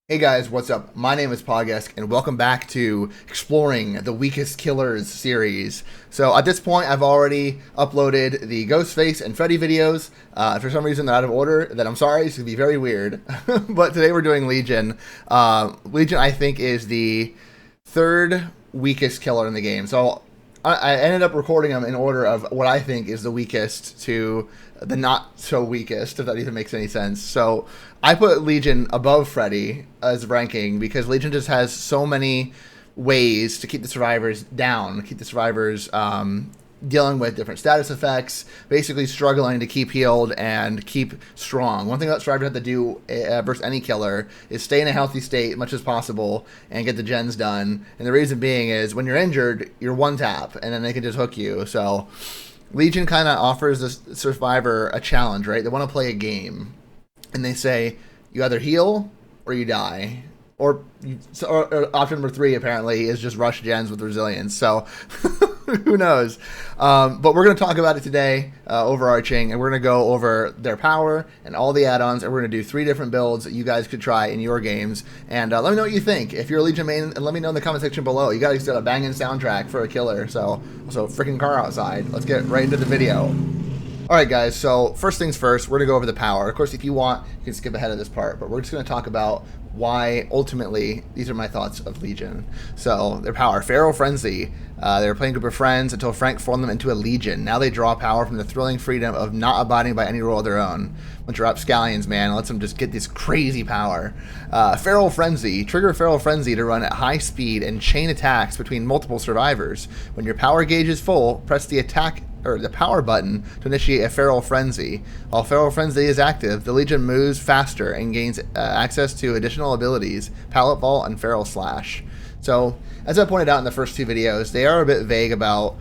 Hey guys, what's up? My name is Pogesque, and welcome back to Exploring the Weakest Killers series. So at this point, I've already uploaded the Ghostface and Freddy videos. For some reason, they're out of order. Then I'm sorry, it's going to be very weird. But today we're doing Legion. Legion, I think, is the third weakest killer in the game. So I ended up recording them in order of what I think is the weakest to the not so weakest, if that even makes any sense. So I put Legion above Freddy as ranking because Legion just has so many ways to keep the survivors down, keep the survivors dealing with different status effects, basically struggling to keep healed and keep strong. One thing that survivors have to do versus any killer is stay in a healthy state as much as possible and get the gens done. And the reason being is when you're injured, you're one tap and then they can just hook you. So Legion kind of offers the survivor a challenge, right? They want to play a game, and they say you either heal or you die. Or option number 3 apparently is just rush gens with resilience. So who knows? But we're going to talk about it today, overarching, and we're going to go over their power and all the add-ons, and we're going to do 3 different builds that you guys could try in your games. And let me know what you think. If you're a Legion main, and let me know in the comment section below. You guys got a banging soundtrack for a killer, so freaking car outside. Let's get right into the video. Alright guys, so first things first, we're going to go over the power. Of course, if you want, you can skip ahead of this part, but we're just going to talk about why, ultimately, these are my thoughts of Legion. So, their power. Feral Frenzy. They were playing a group of friends until Frank formed them into a Legion. Now they draw power from the thrilling freedom of not abiding by any rule of their own. Bunch of rapscallions, man. It lets them just get this crazy power. Feral Frenzy. Trigger Feral Frenzy to run at high speed and chain attacks between multiple survivors. When your power gauge is full, press the attack or the power button to initiate a Feral Frenzy. While Feral Frenzy is active, the Legion moves faster and gains access to additional abilities, Pallet Vault and Feral Slash. So, as I pointed out in the first 2 videos, they are a bit vague about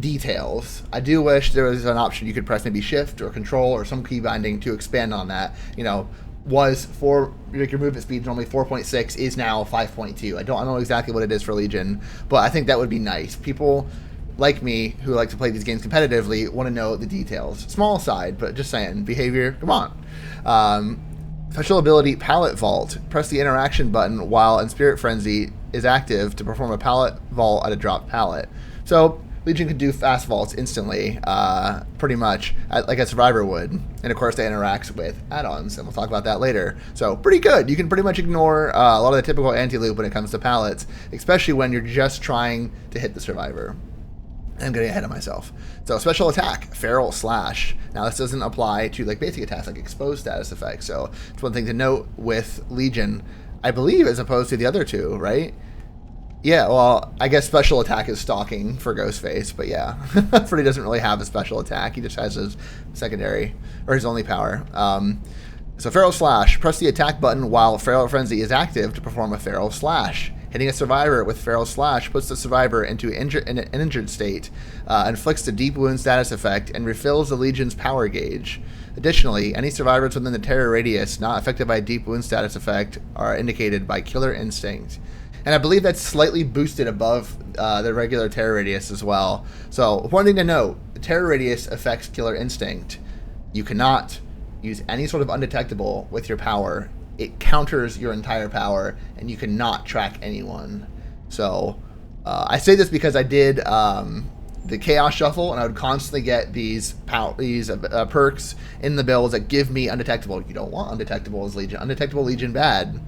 details. I do wish there was an option you could press maybe Shift or Control or some key binding to expand on that. You know, was for like your movement speed normally 4.6 is now 5.2. I don't know exactly what it is for Legion, but I think that would be nice. People like me, who like to play these games competitively, want to know the details. Small side, but just saying, behavior, come on. Special ability, Pallet Vault. Press the interaction button while in Spirit Frenzy is active to perform a Pallet Vault at a dropped pallet. So, Legion can do fast vaults instantly, pretty much, like a survivor would. And of course, they interact with add-ons, and we'll talk about that later. So, pretty good. You can pretty much ignore a lot of the typical anti-loop when it comes to pallets, especially when you're just trying to hit the survivor. I'm getting ahead of myself. So special attack, Feral Slash. Now this doesn't apply to like basic attacks like exposed status effects. So it's one thing to note with Legion, I believe, as opposed to the other 2, right? Yeah, well, I guess special attack is stalking for Ghostface, but yeah. Freddy doesn't really have a special attack. He just has his secondary, or his only power. So Feral Slash, press the attack button while Feral Frenzy is active to perform a Feral Slash. Hitting a survivor with Feral Slash puts the survivor into an injured state, inflicts the deep wound status effect, and refills the Legion's power gauge. Additionally, any survivors within the terror radius not affected by deep wound status effect are indicated by Killer Instinct. And I believe that's slightly boosted above the regular terror radius as well. So, one thing to note, the terror radius affects Killer Instinct. You cannot use any sort of undetectable with your power. It counters your entire power, and you cannot track anyone. So, I say this because I did the Chaos Shuffle, and I would constantly get these perks in the builds that give me undetectable. You don't want undetectable as Legion. Undetectable Legion bad.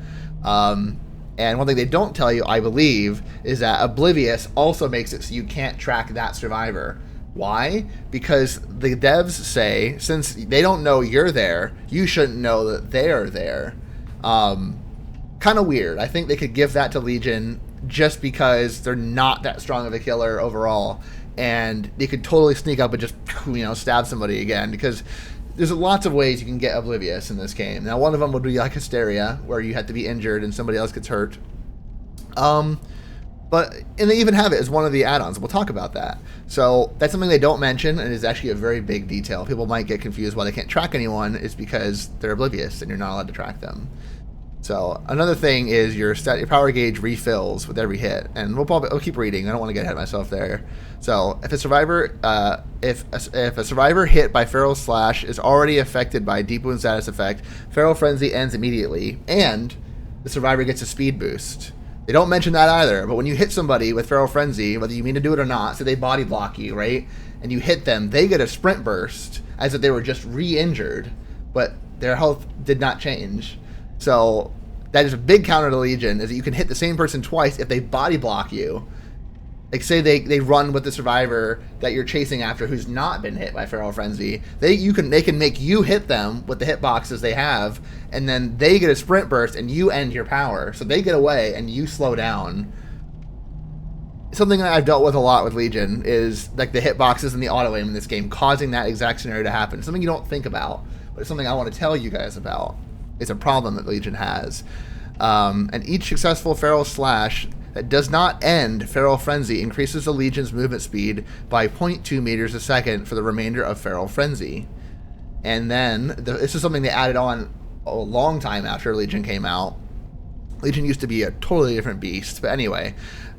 And one thing they don't tell you, I believe, is that Oblivious also makes it so you can't track that survivor. Why? Because the devs say, since they don't know you're there, you shouldn't know that they're there. Kind of weird. I think they could give that to Legion just because they're not that strong of a killer overall, and they could totally sneak up and just, you know, stab somebody again, because there's lots of ways you can get Oblivious in this game. Now, one of them would be like Hysteria, where you have to be injured and somebody else gets hurt. And they even have it as one of the add-ons. We'll talk about that. So that's something they don't mention, and is actually a very big detail. People might get confused why they can't track anyone is because they're oblivious and you're not allowed to track them. So another thing is your power gauge refills with every hit, and I'll keep reading. I don't want to get ahead of myself there. So if a survivor if a survivor hit by Feral Slash is already affected by Deep Wound status effect, Feral Frenzy ends immediately, and the survivor gets a speed boost. They don't mention that either, but when you hit somebody with Feral Frenzy, whether you mean to do it or not, so they body block you, right? And you hit them, they get a sprint burst as if they were just re-injured, but their health did not change. So that is a big counter to Legion, is that you can hit the same person twice if they body block you. Like, say they run with the survivor that you're chasing after who's not been hit by Feral Frenzy. They can make you hit them with the hitboxes they have, and then they get a sprint burst and you end your power. So they get away and you slow down. Something that I've dealt with a lot with Legion is like the hitboxes and the auto aim in this game causing that exact scenario to happen. Something you don't think about, but it's something I want to tell you guys about. It's a problem that Legion has. And each successful Feral Slash that does not end Feral Frenzy increases the Legion's movement speed by 0.2 meters a second for the remainder of Feral Frenzy. And then, this is something they added on a long time after Legion came out. Legion used to be a totally different beast. But anyway,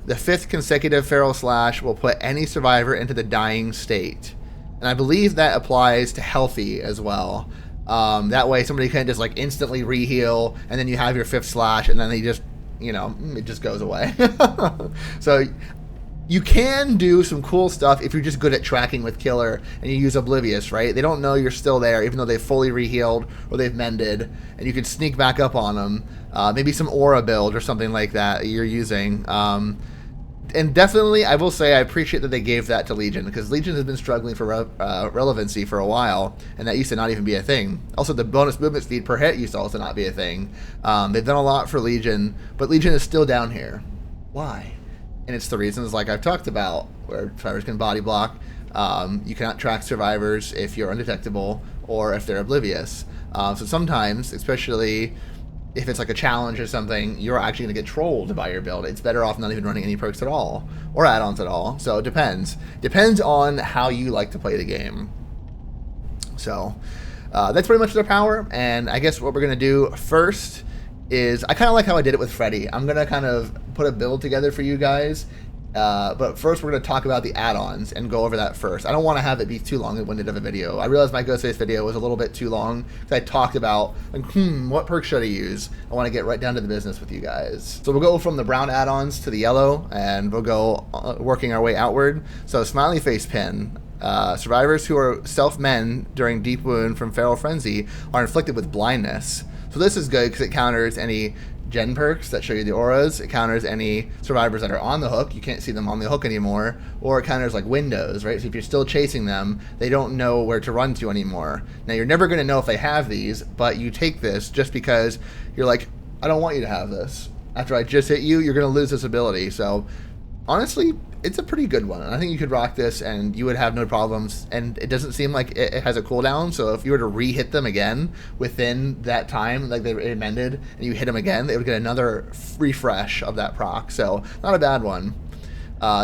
the 5th consecutive Feral Slash will put any survivor into the dying state. And I believe that applies to healthy as well. That way somebody can just like instantly re-heal, and then you have your 5th slash, and then they just, you know, it just goes away. So you can do some cool stuff if you're just good at tracking with Killer and you use Oblivious, right? They don't know you're still there, even though they've fully re-healed or they've mended, and you can sneak back up on them. Maybe some aura build or something like that you're using. And definitely, I will say, I appreciate that they gave that to Legion, because Legion has been struggling for relevancy for a while, and that used to not even be a thing. Also, the bonus movement speed per hit used to also not be a thing. They've done a lot for Legion, but Legion is still down here. Why? And it's the reasons like I've talked about, where survivors can body block. You cannot track survivors if you're undetectable or if they're oblivious. So sometimes, especially if it's like a challenge or something, you're actually going to get trolled by your build. It's better off not even running any perks at all, or add-ons at all. So it depends. Depends on how you like to play the game. So that's pretty much their power, and I guess what we're going to do first is, I kind of like how I did it with Freddy. I'm going to kind of put a build together for you guys, but first we're going to talk about the add-ons and go over that first. I don't want to have it be too long-winded of a video. I realized my Ghostface video was a little bit too long because I talked about, like, what perk should I use? I want to get right down to the business with you guys. So we'll go from the brown add-ons to the yellow, and we'll go working our way outward. So Smiley Face Pin. Survivors who are self-mend during Deep Wound from Feral Frenzy are inflicted with blindness. So this is good because it counters any gen perks that show you the auras. It counters any survivors that are on the hook. You can't see them on the hook anymore. Or it counters like windows, right? So if you're still chasing them, they don't know where to run to anymore. Now, you're never going to know if they have these, but you take this just because you're like, I don't want you to have this. After I just hit you, you're going to lose this ability. So honestly, it's a pretty good one. I think you could rock this and you would have no problems. And it doesn't seem like it has a cooldown. So if you were to re-hit them again within that time, like they amended, and you hit them again, they would get another refresh of that proc. So not a bad one.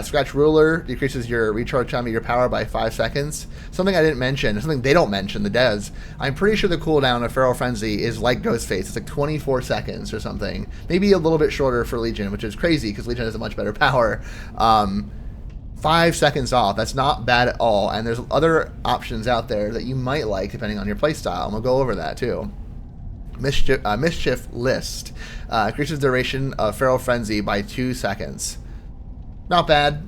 Scratch Ruler decreases your recharge time of your power by 5 seconds. Something I didn't mention, something they don't mention, the devs. I'm pretty sure the cooldown of Feral Frenzy is like Ghostface. It's like 24 seconds or something. Maybe a little bit shorter for Legion, which is crazy because Legion has a much better power. 5 seconds off, that's not bad at all. And there's other options out there that you might like depending on your playstyle, and we'll go over that too. Mischief List increases duration of Feral Frenzy by 2 seconds. Not bad.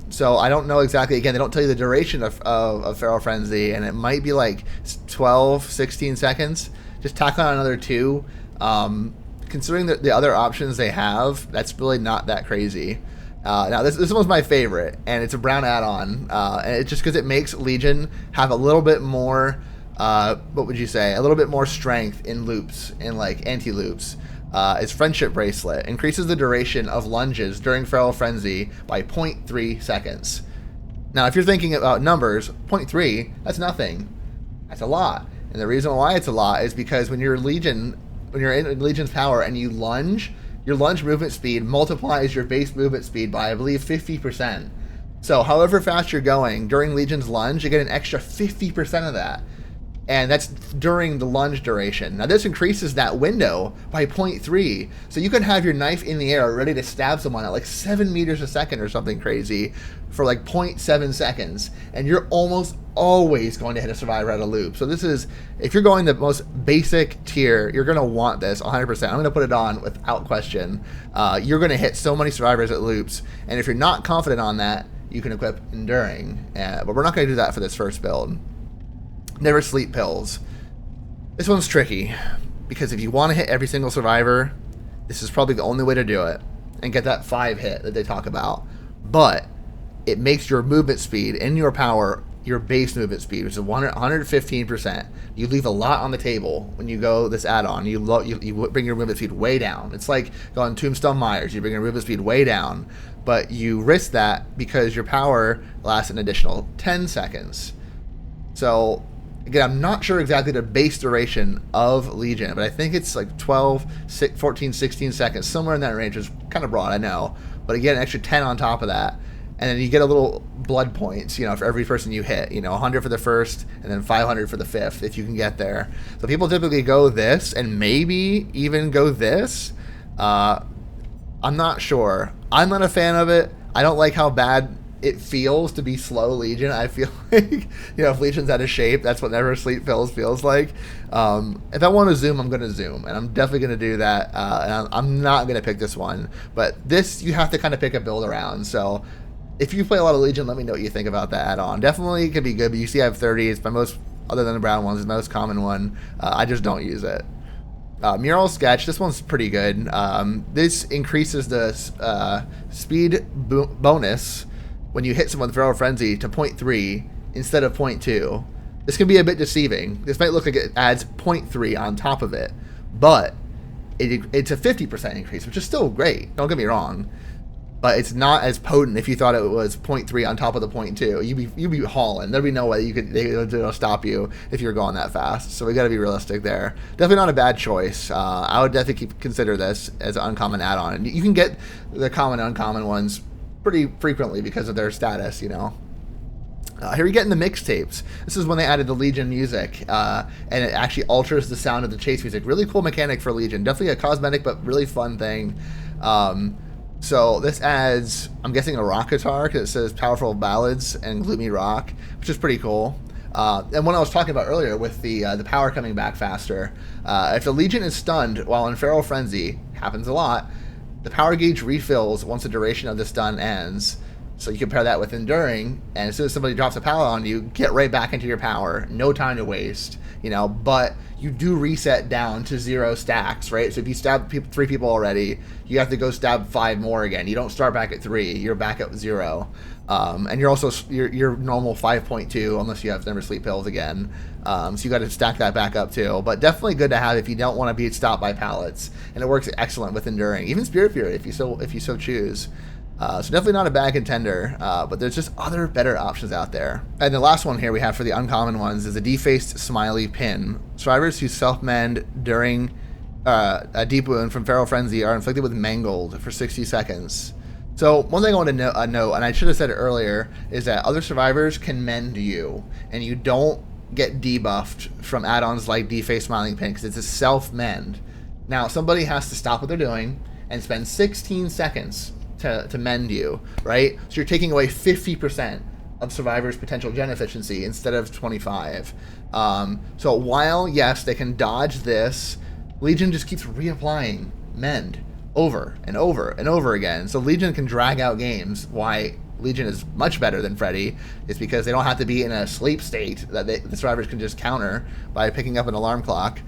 So I don't know exactly. Again, they don't tell you the duration of Feral Frenzy, and it might be like 12, 16 seconds. Just tack on another 2. Considering the other options they have, that's really not that crazy. Now, this one's my favorite, and it's a brown add-on. And it's just because it makes Legion have a little bit more, what would you say, a little bit more strength in loops, in like anti-loops. Is Friendship Bracelet. Increases the duration of lunges during Feral Frenzy by 0.3 seconds. Now, if you're thinking about numbers, 0.3, that's nothing. That's a lot. And the reason why it's a lot is because when you're in Legion's power and you lunge, your lunge movement speed multiplies your base movement speed by, I believe, 50%. So however fast you're going during Legion's lunge, you get an extra 50% of that. and that's during the lunge duration. Now this increases that window by 0.3, so you can have your knife in the air ready to stab someone at like 7 meters a second or something crazy for like 0.7 seconds, and you're almost always going to hit a survivor at a loop. So this is, if you're going the most basic tier, you're going to want this 100%. I'm going to put it on without question. You're going to hit so many survivors at loops, and if you're not confident on that, you can equip Enduring, but we're not going to do that for this first build. Never sleep pills. This one's tricky, because if you want to hit every single survivor, this is probably the only way to do it, and get that 5 hit that they talk about. But it makes your movement speed and your power, your base movement speed, which is 115%. You leave a lot on the table when you go this add-on. You bring your movement speed way down. It's like going Tombstone Myers. You bring your movement speed way down, but you risk that because your power lasts an additional 10 seconds. So again, I'm not sure exactly the base duration of Legion, but I think it's like 12, 14, 16 seconds, somewhere in that range. It's kind of broad, I know. But again, an extra 10 on top of that. And then you get a little blood points, you know, for every person you hit. You know, 100 for the first, and then 500 for the fifth, if you can get there. So people typically go this, and maybe even go this. I'm not sure. I'm not a fan of it. I don't like how bad it feels to be slow Legion. I feel like, you know, if Legion's out of shape, that's what Never Sleep Pills feels like. If I want to zoom, I'm going to zoom, and I'm definitely going to do that. And I'm not going to pick this one. But this, you have to kind of pick a build around. So if you play a lot of Legion, let me know what you think about that add-on. Definitely could be good, but you see I have 30. It's my most, other than the brown ones, it's my most common one. I just don't use it. Mural Sketch, this one's pretty good. This increases the speed bonus when you hit someone with Feral Frenzy to 0.3 instead of 0.2. This can be a bit deceiving. This might look like it adds 0.3 on top of it, but it's a 50% increase, which is still great. Don't get me wrong. But it's not as potent if you thought it was 0.3 on top of the 0.2. You'd be hauling. There'd be no way they'll stop you if you're going that fast. So we got to be realistic there. Definitely not a bad choice. I would definitely consider this as an uncommon add-on. And you can get the common and uncommon ones pretty frequently because of their status, you know. Here we get in the mixtapes. This is when they added the Legion music, and it actually alters the sound of the chase music. Really cool mechanic for Legion. Definitely a cosmetic, but really fun thing. So this adds, I'm guessing, a rock guitar, because it says Powerful Ballads and Gloomy Rock, which is pretty cool. And what I was talking about earlier with the power coming back faster, if the Legion is stunned while in Feral Frenzy, happens a lot, the power gauge refills once the duration of the stun ends. So you compare that with Enduring, and as soon as somebody drops a pallet on you, get right back into your power. No time to waste, you know, but you do reset down to 0 stacks, right? So if you stab 3 people already, you have to go stab 5 more again. You don't start back at 3, you're back at 0. And you're also, your normal 5.2, unless you have Never Sleep Pills again. So you got to stack that back up too. But definitely good to have if you don't want to be stopped by pallets. And it works excellent with Enduring, even Spirit Fury if you so choose. So definitely not a bad contender, but there's just other better options out there. And the last one here we have for the uncommon ones is a defaced smiley pin. Survivors who self-mend during a deep wound from Feral Frenzy are inflicted with mangled for 60 seconds. So one thing I want to note, and I should have said it earlier, is that other survivors can mend you, and you don't get debuffed from add-ons like defaced smiling pin, because it's a self-mend. Now somebody has to stop what they're doing and spend 16 seconds to mend you, right? So you're taking away 50% of survivors' potential gen efficiency instead of 25. So while, yes, they can dodge this, Legion just keeps reapplying mend over and over and over again. So Legion can drag out games. Why Legion is much better than Freddy is because they don't have to be in a sleep state that the survivors can just counter by picking up an alarm clock.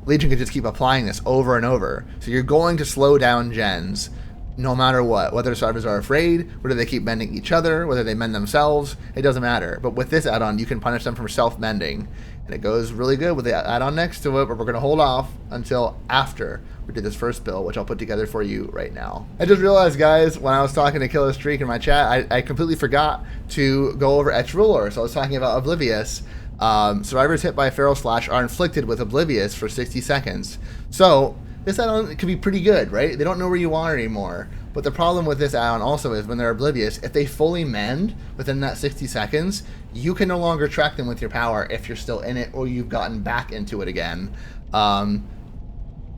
Legion can just keep applying this over and over. So you're going to slow down gens no matter what, whether survivors are afraid, whether they keep mending each other, whether they mend themselves, it doesn't matter. But with this add-on, you can punish them for self-mending. And it goes really good with the add-on next to it, but we're going to hold off until after we did this first build, which I'll put together for you right now. I just realized, guys, when I was talking to Killer Streak in my chat, I completely forgot to go over Etch Ruler. So I was talking about Oblivious. Survivors hit by a Feral Slash are inflicted with Oblivious for 60 seconds. So this add-on could be pretty good, right? They don't know where you are anymore. But the problem with this add-on also is when they're oblivious, if they fully mend within that 60 seconds, you can no longer track them with your power if you're still in it or you've gotten back into it again.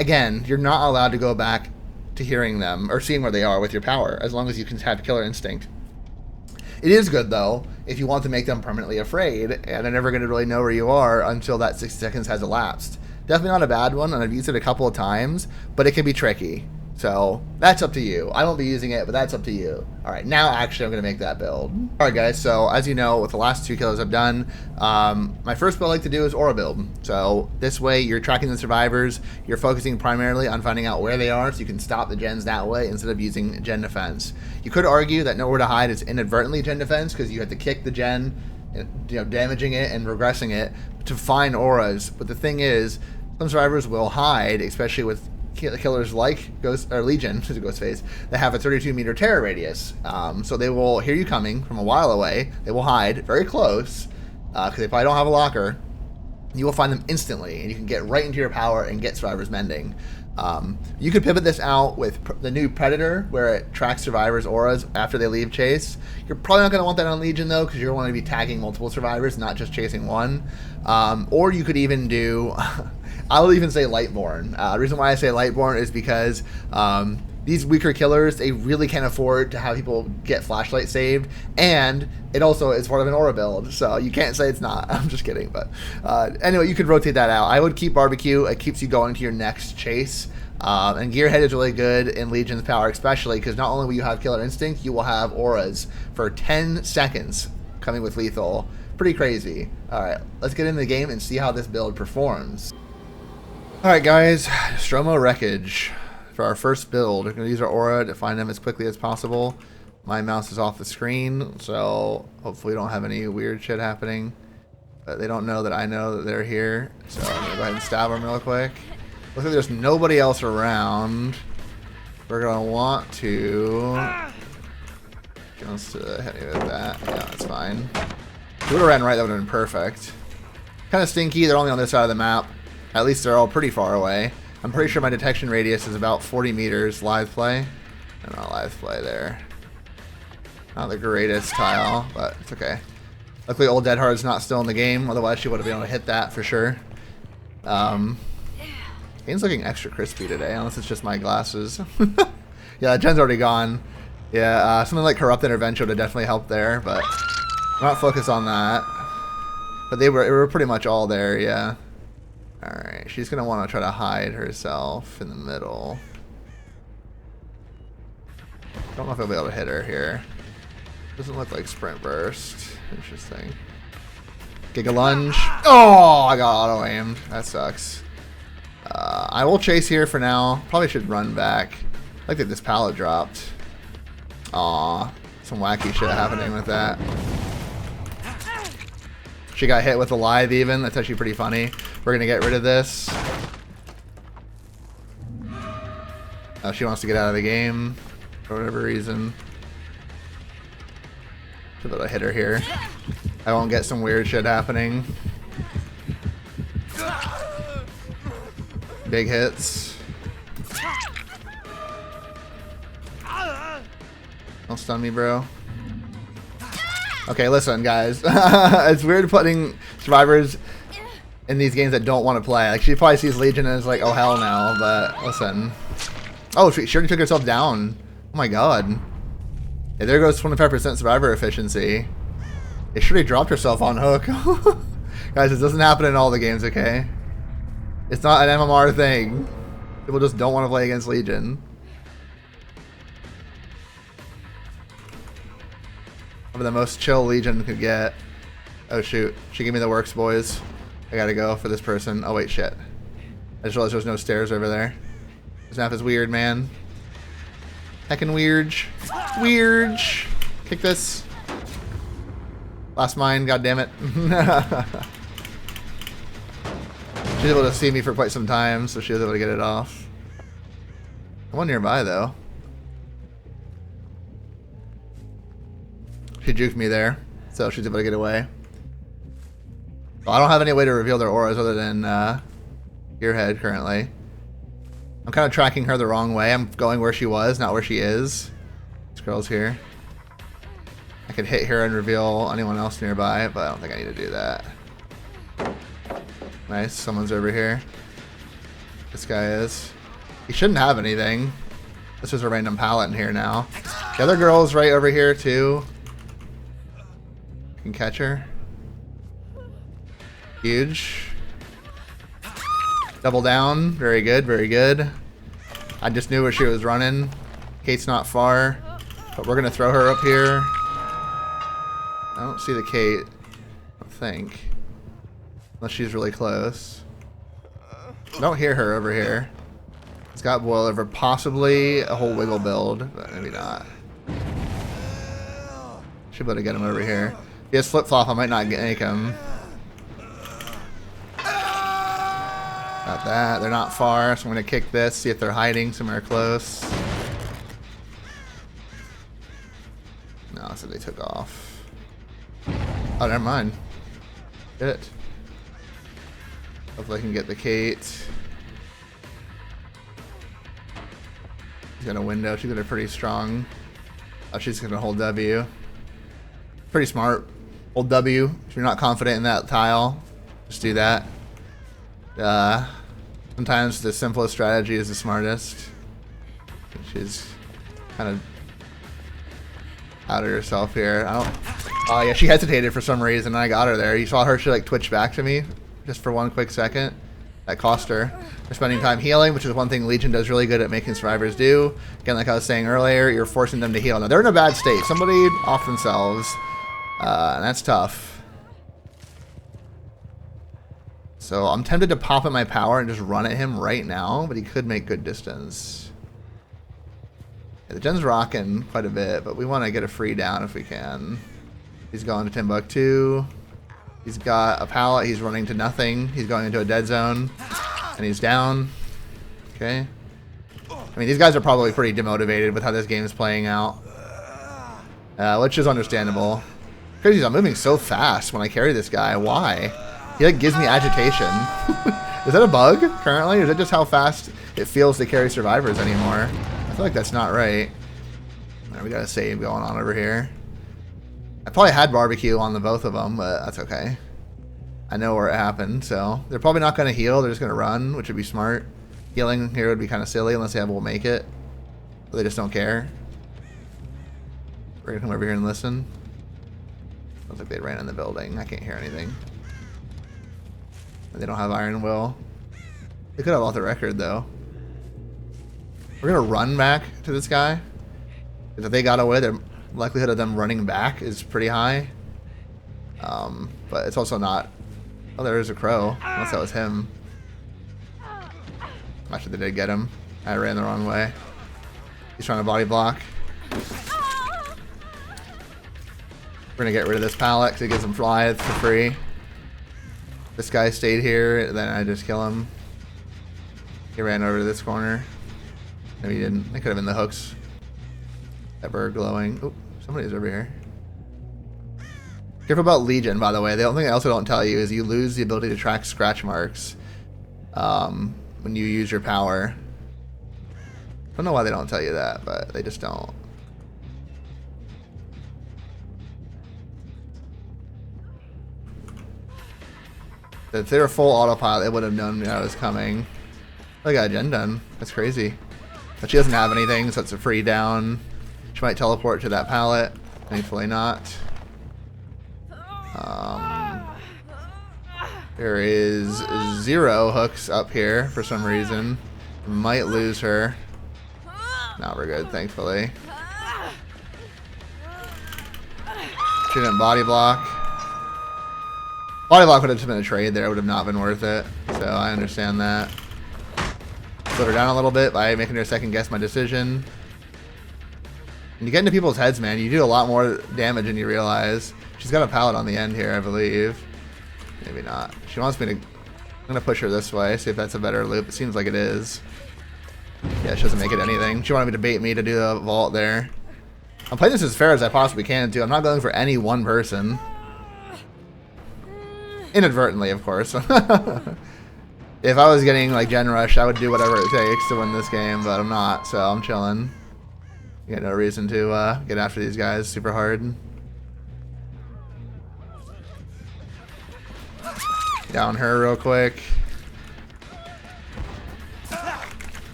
Again, you're not allowed to go back to hearing them or seeing where they are with your power as long as you can have Killer Instinct. It is good, though, if you want to make them permanently afraid, and they're never going to really know where you are until that 60 seconds has elapsed. Definitely not a bad one, and I've used it a couple of times, but it can be tricky. So, that's up to you. I won't be using it, but that's up to you. Alright, now actually I'm going to make that build. Alright guys, so as you know, with the last 2 killers I've done, my first build I like to do is Aura build. So, this way you're tracking the survivors, you're focusing primarily on finding out where they are, so you can stop the gens that way instead of using gen defense. You could argue that nowhere to hide is inadvertently gen defense, because you have to kick the gen, damaging it and regressing it to find auras. But the thing is, some survivors will hide, especially with killers like Legion, Ghostface, that have a 32-meter terror radius. So they will hear you coming from a while away. They will hide very close because they probably don't have a locker. You will find them instantly, and you can get right into your power and get survivors mending. You could pivot this out with the new Predator, where it tracks survivors' auras after they leave chase. You're probably not going to want that on Legion, though, because you're going to be tagging multiple survivors, not just chasing one. Or you could even do... I'll even say Lightborn. The reason why I say Lightborn is because these weaker killers, they really can't afford to have people get flashlight saved, and it also is part of an aura build, so you can't say it's not. I'm just kidding, but anyway, you could rotate that out. I would keep Barbecue. It keeps you going to your next chase, and Gearhead is really good in Legion's power, especially because not only will you have Killer Instinct, you will have auras for 10 seconds coming with lethal. Pretty crazy. Alright, let's get into the game and see how this build performs. Alright guys, Stromo Wreckage. For our first build, we're going to use our aura to find them as quickly as possible. My mouse is off the screen, so hopefully we don't have any weird shit happening. But they don't know that I know that they're here, so I'm going to go ahead and stab them real quick. Looks like there's nobody else around. We're going to want to... He wants to hit me with that. Yeah, that's fine. If we would have ran right, that would have been perfect. Kind of stinky, they're only on this side of the map. At least they're all pretty far away. I'm pretty sure my detection radius is about 40 meters live play. And not live play there. Not the greatest tile, but it's okay. Luckily Old Dead Hard's not still in the game, otherwise she would have been able to hit that for sure. Game's looking extra crispy today, unless it's just my glasses. Yeah, Jen's already gone. Yeah, something like Corrupt Intervention would have definitely helped there, but I'm not focused on that. But they were pretty much all there, yeah. Alright, she's going to want to try to hide herself in the middle. Don't know if I'll be able to hit her here. Doesn't look like Sprint Burst. Interesting. Giga Lunge. Oh, I got auto-aimed. That sucks. I will chase here for now. Probably should run back. I like that this pallet dropped. Aw, some wacky shit happening with that. She got hit with a live even. That's actually pretty funny. We're going to get rid of this. Oh, she wants to get out of the game for whatever reason. Should be able to hit her here. I won't get some weird shit happening. Big hits. Don't stun me, bro. Okay, listen, guys. It's weird putting survivors in these games that don't want to play. Like, she probably sees Legion and is like, oh, hell no. But, listen. Oh, she already took herself down. Oh, my God. Yeah, there goes 25% survivor efficiency. She should have dropped herself on hook. Guys, this doesn't happen in all the games, okay? It's not an MMR thing. People just don't want to play against Legion. The most chill Legion could get. Oh shoot, she gave me the works, boys. I gotta go for this person. Oh wait, shit. I just realized there's no stairs over there. This map is weird, man. Heckin' weird. Weird. Kick this. Last mine, god damn it. She's able to see me for quite some time, so she was able to get it off. One nearby though. She juked me there, so she's able to get away. Well, I don't have any way to reveal their auras other than Gearhead currently. I'm kind of tracking her the wrong way. I'm going where she was, not where she is. This girl's here. I could hit her and reveal anyone else nearby, but I don't think I need to do that. Nice, someone's over here. This guy is. He shouldn't have anything. This is a random pallet in here now. The other girl's right over here too. I can catch her. Huge. Double down. Very good, very good. I just knew where she was running. Kate's not far, but we're gonna throw her up here. I don't see the Kate, I don't think. Unless she's really close. I don't hear her over here. It's got boil over, possibly a whole wiggle build, but maybe not. Should be able to get him over here. If he has flip flop, I might not make him. Got that. They're not far, so I'm gonna kick this, see if they're hiding somewhere close. No, so they took off. Oh, never mind. Good. Hopefully I can get the Kate. She's got a window. She's got a pretty strong. Oh, she's gonna hold W. Pretty smart. Hold W. If you're not confident in that tile, just do that. Sometimes the simplest strategy is the smartest. She's kind of out of herself here. I don't. Oh yeah, she hesitated for some reason, and I got her there. You saw her. She like twitched back to me just for one quick second. That cost her. They're spending time healing, which is one thing Legion does really good at making survivors do. Again, like I was saying earlier, you're forcing them to heal. Now they're in a bad state. Somebody off themselves, and that's tough. So I'm tempted to pop in my power and just run at him right now, but he could make good distance. Yeah, the gen's rocking quite a bit, but we want to get a free down if we can. He's going to Timbuktu. He's got a pallet. He's running to nothing. He's going into a dead zone, and he's down. Okay. I mean, these guys are probably pretty demotivated with how this game is playing out, which is understandable. Crazy, I'm moving so fast when I carry this guy. Why? He like gives me agitation. Is that a bug currently, or is it just how fast it feels to carry survivors anymore? I feel like that's not right. Right, we got a save going on over here. I probably had barbecue on the both of them, but that's okay. I know where it happened, so they're probably not going to heal. They're just going to run, which would be smart. Healing here would be kind of silly unless they have will make it. But they just don't care. We're going to come over here and listen. Looks like they ran in the building. I can't hear anything. They don't have Iron Will. They could have off the record though. We're gonna run back to this guy. If they got away, the likelihood of them running back is pretty high. But it's also not. Oh, there is a crow. Unless that was him. Actually, they did get him. I ran the wrong way. He's trying to body block. We're gonna get rid of this pallet because it gives him fly for free. This guy stayed here, then I just kill him. He ran over to this corner. No, he didn't. It could have been the hooks that were glowing. Oh, somebody's over here. Careful about Legion, by the way. The only thing I also don't tell you is you lose the ability to track scratch marks when you use your power. I don't know why they don't tell you that, but they just don't. If they were full autopilot, they would have known I was coming. I got a gen done. That's crazy. But she doesn't have anything, so it's a free down. She might teleport to that pallet. Thankfully not. There is 0 hooks up here for some reason. Might lose her. No, we're good, thankfully. She didn't body block. Body block would have just been a trade there. It would have not been worth it. So I understand that. Put her down a little bit by making her second guess my decision. When you get into people's heads, man, you do a lot more damage than you realize. She's got a pallet on the end here, I believe. Maybe not. She wants me to... I'm going to push her this way, see if that's a better loop. It seems like it is. Yeah, she doesn't make it anything. She wanted me to bait me to do the vault there. I'm playing this as fair as I possibly can, too. I'm not going for any one person. Inadvertently, of course. If I was getting like Gen Rush, I would do whatever it takes to win this game, but I'm not, so I'm chilling. Got no reason to get after these guys super hard. Down her real quick.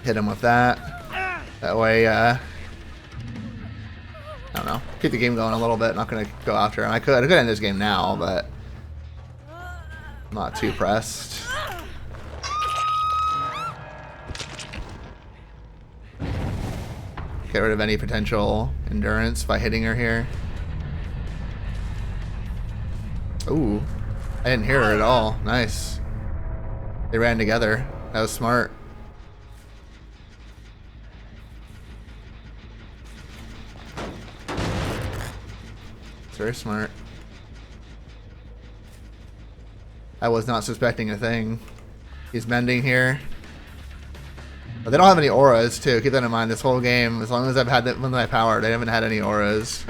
Hit him with that. That way, I don't know. Keep the game going a little bit. Not gonna go after him. I could end this game now, but I'm not too pressed. Get rid of any potential endurance by hitting her here. Ooh, I didn't hear her at all. Nice. They ran together. That was smart. It's very smart. I was not suspecting a thing. He's mending here. But they don't have any auras, too. Keep that in mind. This whole game, as long as I've had that with my power, they haven't had any auras.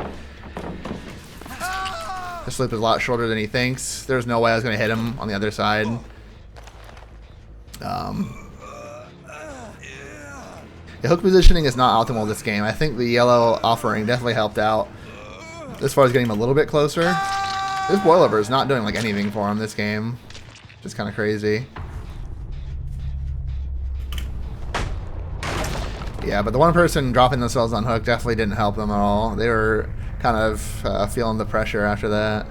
This loop is a lot shorter than he thinks. There's no way I was going to hit him on the other side. The hook positioning is not optimal this game. I think the yellow offering definitely helped out as far as getting him a little bit closer. This boilover is not doing like anything for him this game. Just kind of crazy. Yeah, but the one person dropping themselves on hook definitely didn't help them at all. They were kind of feeling the pressure after that.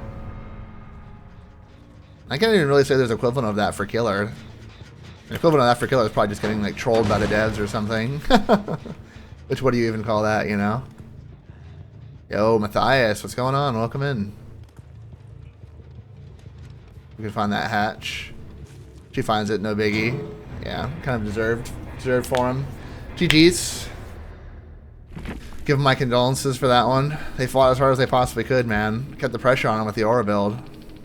I can't even really say there's an equivalent of that for killer. The equivalent of that for killer is probably just getting like trolled by the devs or something. Which, what do you even call that, you know? Yo, Matthias, what's going on? Welcome in. We can find that hatch. She finds it, no biggie. Yeah, kind of deserved for him. GG's. Give them my condolences for that one. They fought as hard as they possibly could, man. Kept the pressure on them with the aura build.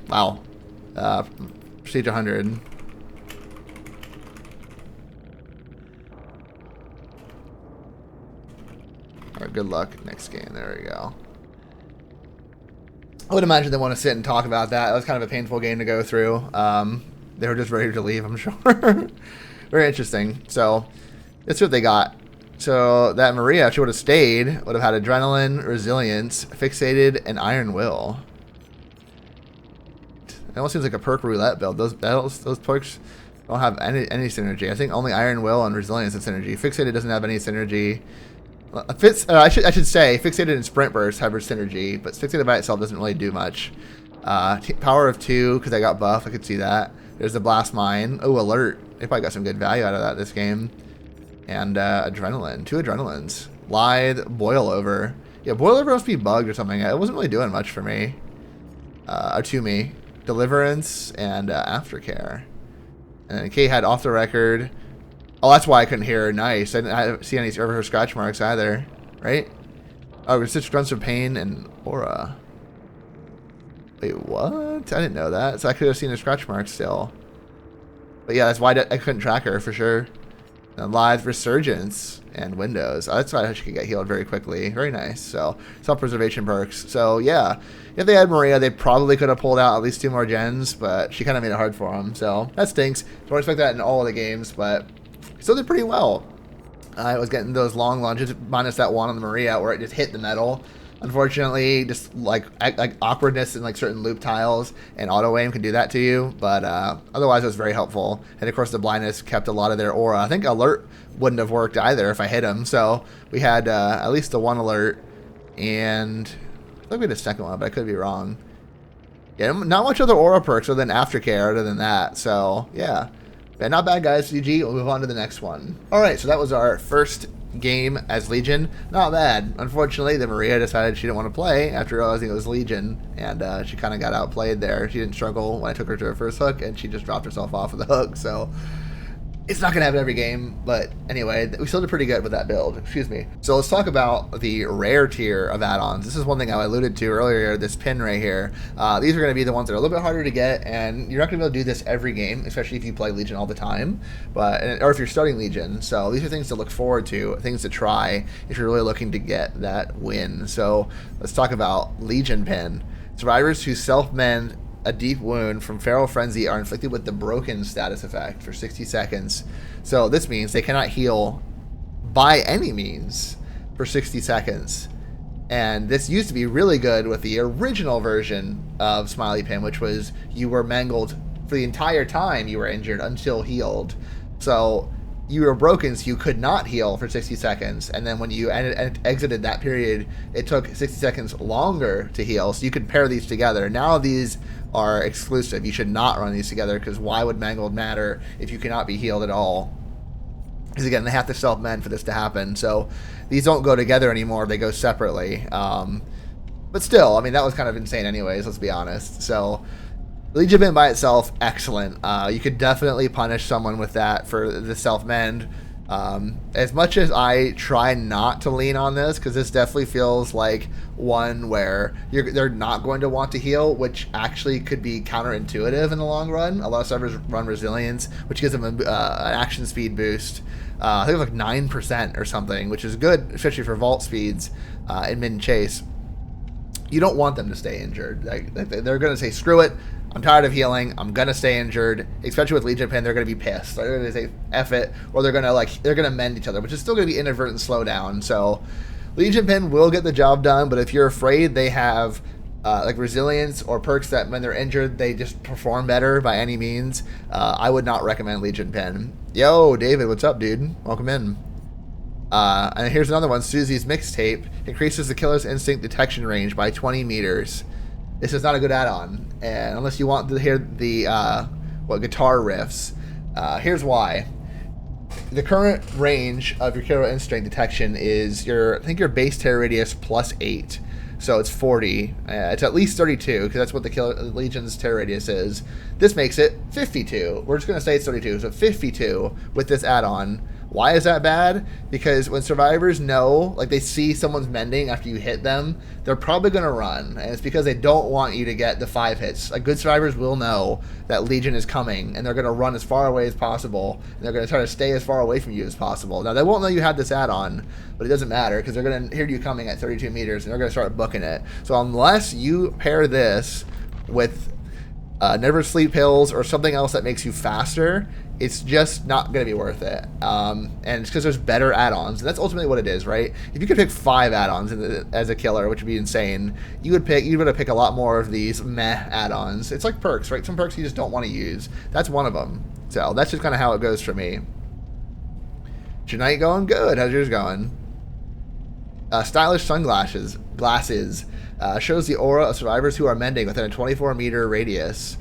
Wow. Prestige 100. Alright, good luck next game. There we go. I would imagine they want to sit and talk about that. It was kind of a painful game to go through. They were just ready to leave, I'm sure. Very interesting. So, that's what they got. So that Maria, if she would have stayed, would have had adrenaline, resilience, fixated, and iron will. It almost seems like a perk roulette build. Those perks don't have any synergy. I think only iron will and resilience have synergy. Fixated doesn't have any synergy. I should say fixated and sprint burst have synergy, but fixated by itself doesn't really do much. Power of 2 because I got buff. I could see that. There's the blast mine. Oh, alert! They probably got some good value out of that this game. And adrenaline. 2 adrenalines. Lithe, boil over. Yeah, boil over must be bugged or something. It wasn't really doing much for me. Or to me. Deliverance and aftercare. And then Kay had off the record. Oh, that's why I couldn't hear her. Nice. I didn't see any of her scratch marks either. Right? Oh, resist grunts of pain and aura. Wait, what? I didn't know that. So I could have seen her scratch marks still. But yeah, that's why I couldn't track her for sure. Lithe, resurgence, and windows. Oh, that's why she could get healed very quickly. Very nice. So self-preservation perks. So yeah, if they had Maria, they probably could have pulled out at least 2 more gens, but she kind of made it hard for them. So that stinks. Don't expect that in all of the games, but still did pretty well. I was getting those long lunges, minus that one on the Maria where it just hit the metal. Unfortunately, just like awkwardness in like certain loop tiles and auto aim can do that to you, but otherwise it was very helpful. And of course the blindness kept a lot of their aura. I think alert wouldn't have worked either if I hit him, so we had at least the 1 alert, and I think we had a second one, but I could be wrong. Yeah, not much other aura perks other than aftercare other than that, so yeah. But not bad, guys. GG. We'll move on to the next one. Alright, so that was our first game as Legion. Not bad. Unfortunately, the Maria decided she didn't want to play after realizing it was Legion, and she kind of got outplayed there. She didn't struggle when I took her to her first hook, and she just dropped herself off of the hook, so it's not going to happen every game, but anyway, we still did pretty good with that build. Excuse me. So let's talk about the rare tier of add-ons. This is one thing I alluded to earlier, this pin right here. These are going to be the ones that are a little bit harder to get, and you're not going to be able to do this every game, especially if you play Legion all the time, or if you're starting Legion. So these are things to look forward to, things to try if you're really looking to get that win. So let's talk about Legion pin. Survivors who self-mend a deep wound from Feral Frenzy are inflicted with the broken status effect for 60 seconds. So this means they cannot heal by any means for 60 seconds. And this used to be really good with the original version of Smiley Pin, which was you were mangled for the entire time you were injured until healed. So you were broken, so you could not heal for 60 seconds. And then when you exited that period, it took 60 seconds longer to heal. So you could pair these together. Now these are exclusive. You should not run these together, because why would mangled matter if you cannot be healed at all? Because again, they have to self-mend for this to happen. So these don't go together anymore. They go separately. But still, I mean, that was kind of insane anyways, let's be honest. So Legion Pin by itself, excellent. You could definitely punish someone with that for the self-mend. As much as I try not to lean on this, because this definitely feels like one where they're not going to want to heal, which actually could be counterintuitive in the long run. A lot of servers run resilience, which gives them an action speed boost. I think it was like 9% or something, which is good, especially for vault speeds in mid and chase. You don't want them to stay injured. Like, they're going to say, screw it, I'm tired of healing, I'm going to stay injured. Especially with Legion Pin, they're going to be pissed. They're going to say, F it, or they're going to mend each other, which is still going to be inadvertent slowdown. So Legion Pin will get the job done, but if you're afraid they have like resilience or perks that when they're injured, they just perform better by any means, I would not recommend Legion Pin. Yo, David, what's up, dude? Welcome in. And here's another one. Susie's Mixtape increases the killer's instinct detection range by 20 meters. This is not a good add-on, and unless you want to hear the guitar riffs. Here's why. The current range of your killer instinct detection is I think your base terror radius plus 8. So it's 40. It's at least 32, because that's what the Legion's terror radius is. This makes it 52. We're just going to say it's 32. So 52 with this add-on. Why is that bad? Because when survivors know, like they see someone's mending after you hit them, they're probably going to run. And it's because they don't want you to get the 5 hits. Like, good survivors will know that Legion is coming, and they're going to run as far away as possible, and they're going to try to stay as far away from you as possible. Now, they won't know you had this add-on, but it doesn't matter, because they're going to hear you coming at 32 meters, and they're going to start booking it. So unless you pair this with Never Sleep pills or something else that makes you faster, it's just not going to be worth it. And it's because there's better add-ons, and that's ultimately what it is, right? If you could pick 5 add-ons as a killer, which would be insane, you'd be able to pick a lot more of these meh add-ons. It's like perks, right? Some perks you just don't want to use. That's one of them. So that's just kind of how it goes for me. Is your night going good? How's yours going? Stylish sunglasses shows the aura of survivors who are mending within a 24-meter radius.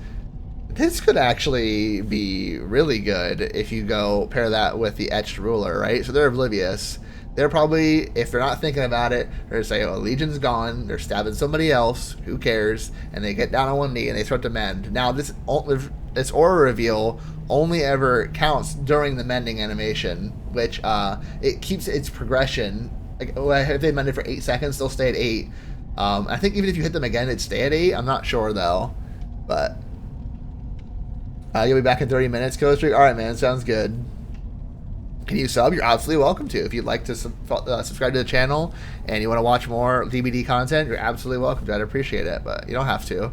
This could actually be really good if you go pair that with the etched ruler, right? So they're oblivious. They're probably, if they're not thinking about it, they're going to say, oh, Legion's gone, they're stabbing somebody else, who cares? And they get down on one knee and they start to mend. Now, this aura reveal only ever counts during the mending animation, which it keeps its progression. Like, if they mended for 8 seconds, they'll stay at 8. I think even if you hit them again, it'd stay at 8. I'm not sure, though. But you'll be back in 30 minutes, Killer Streak. All right, man. Sounds good. Can you sub? You're absolutely welcome to. If you'd like to subscribe to the channel and you want to watch more DBD content, you're absolutely welcome to. I'd appreciate it, but you don't have to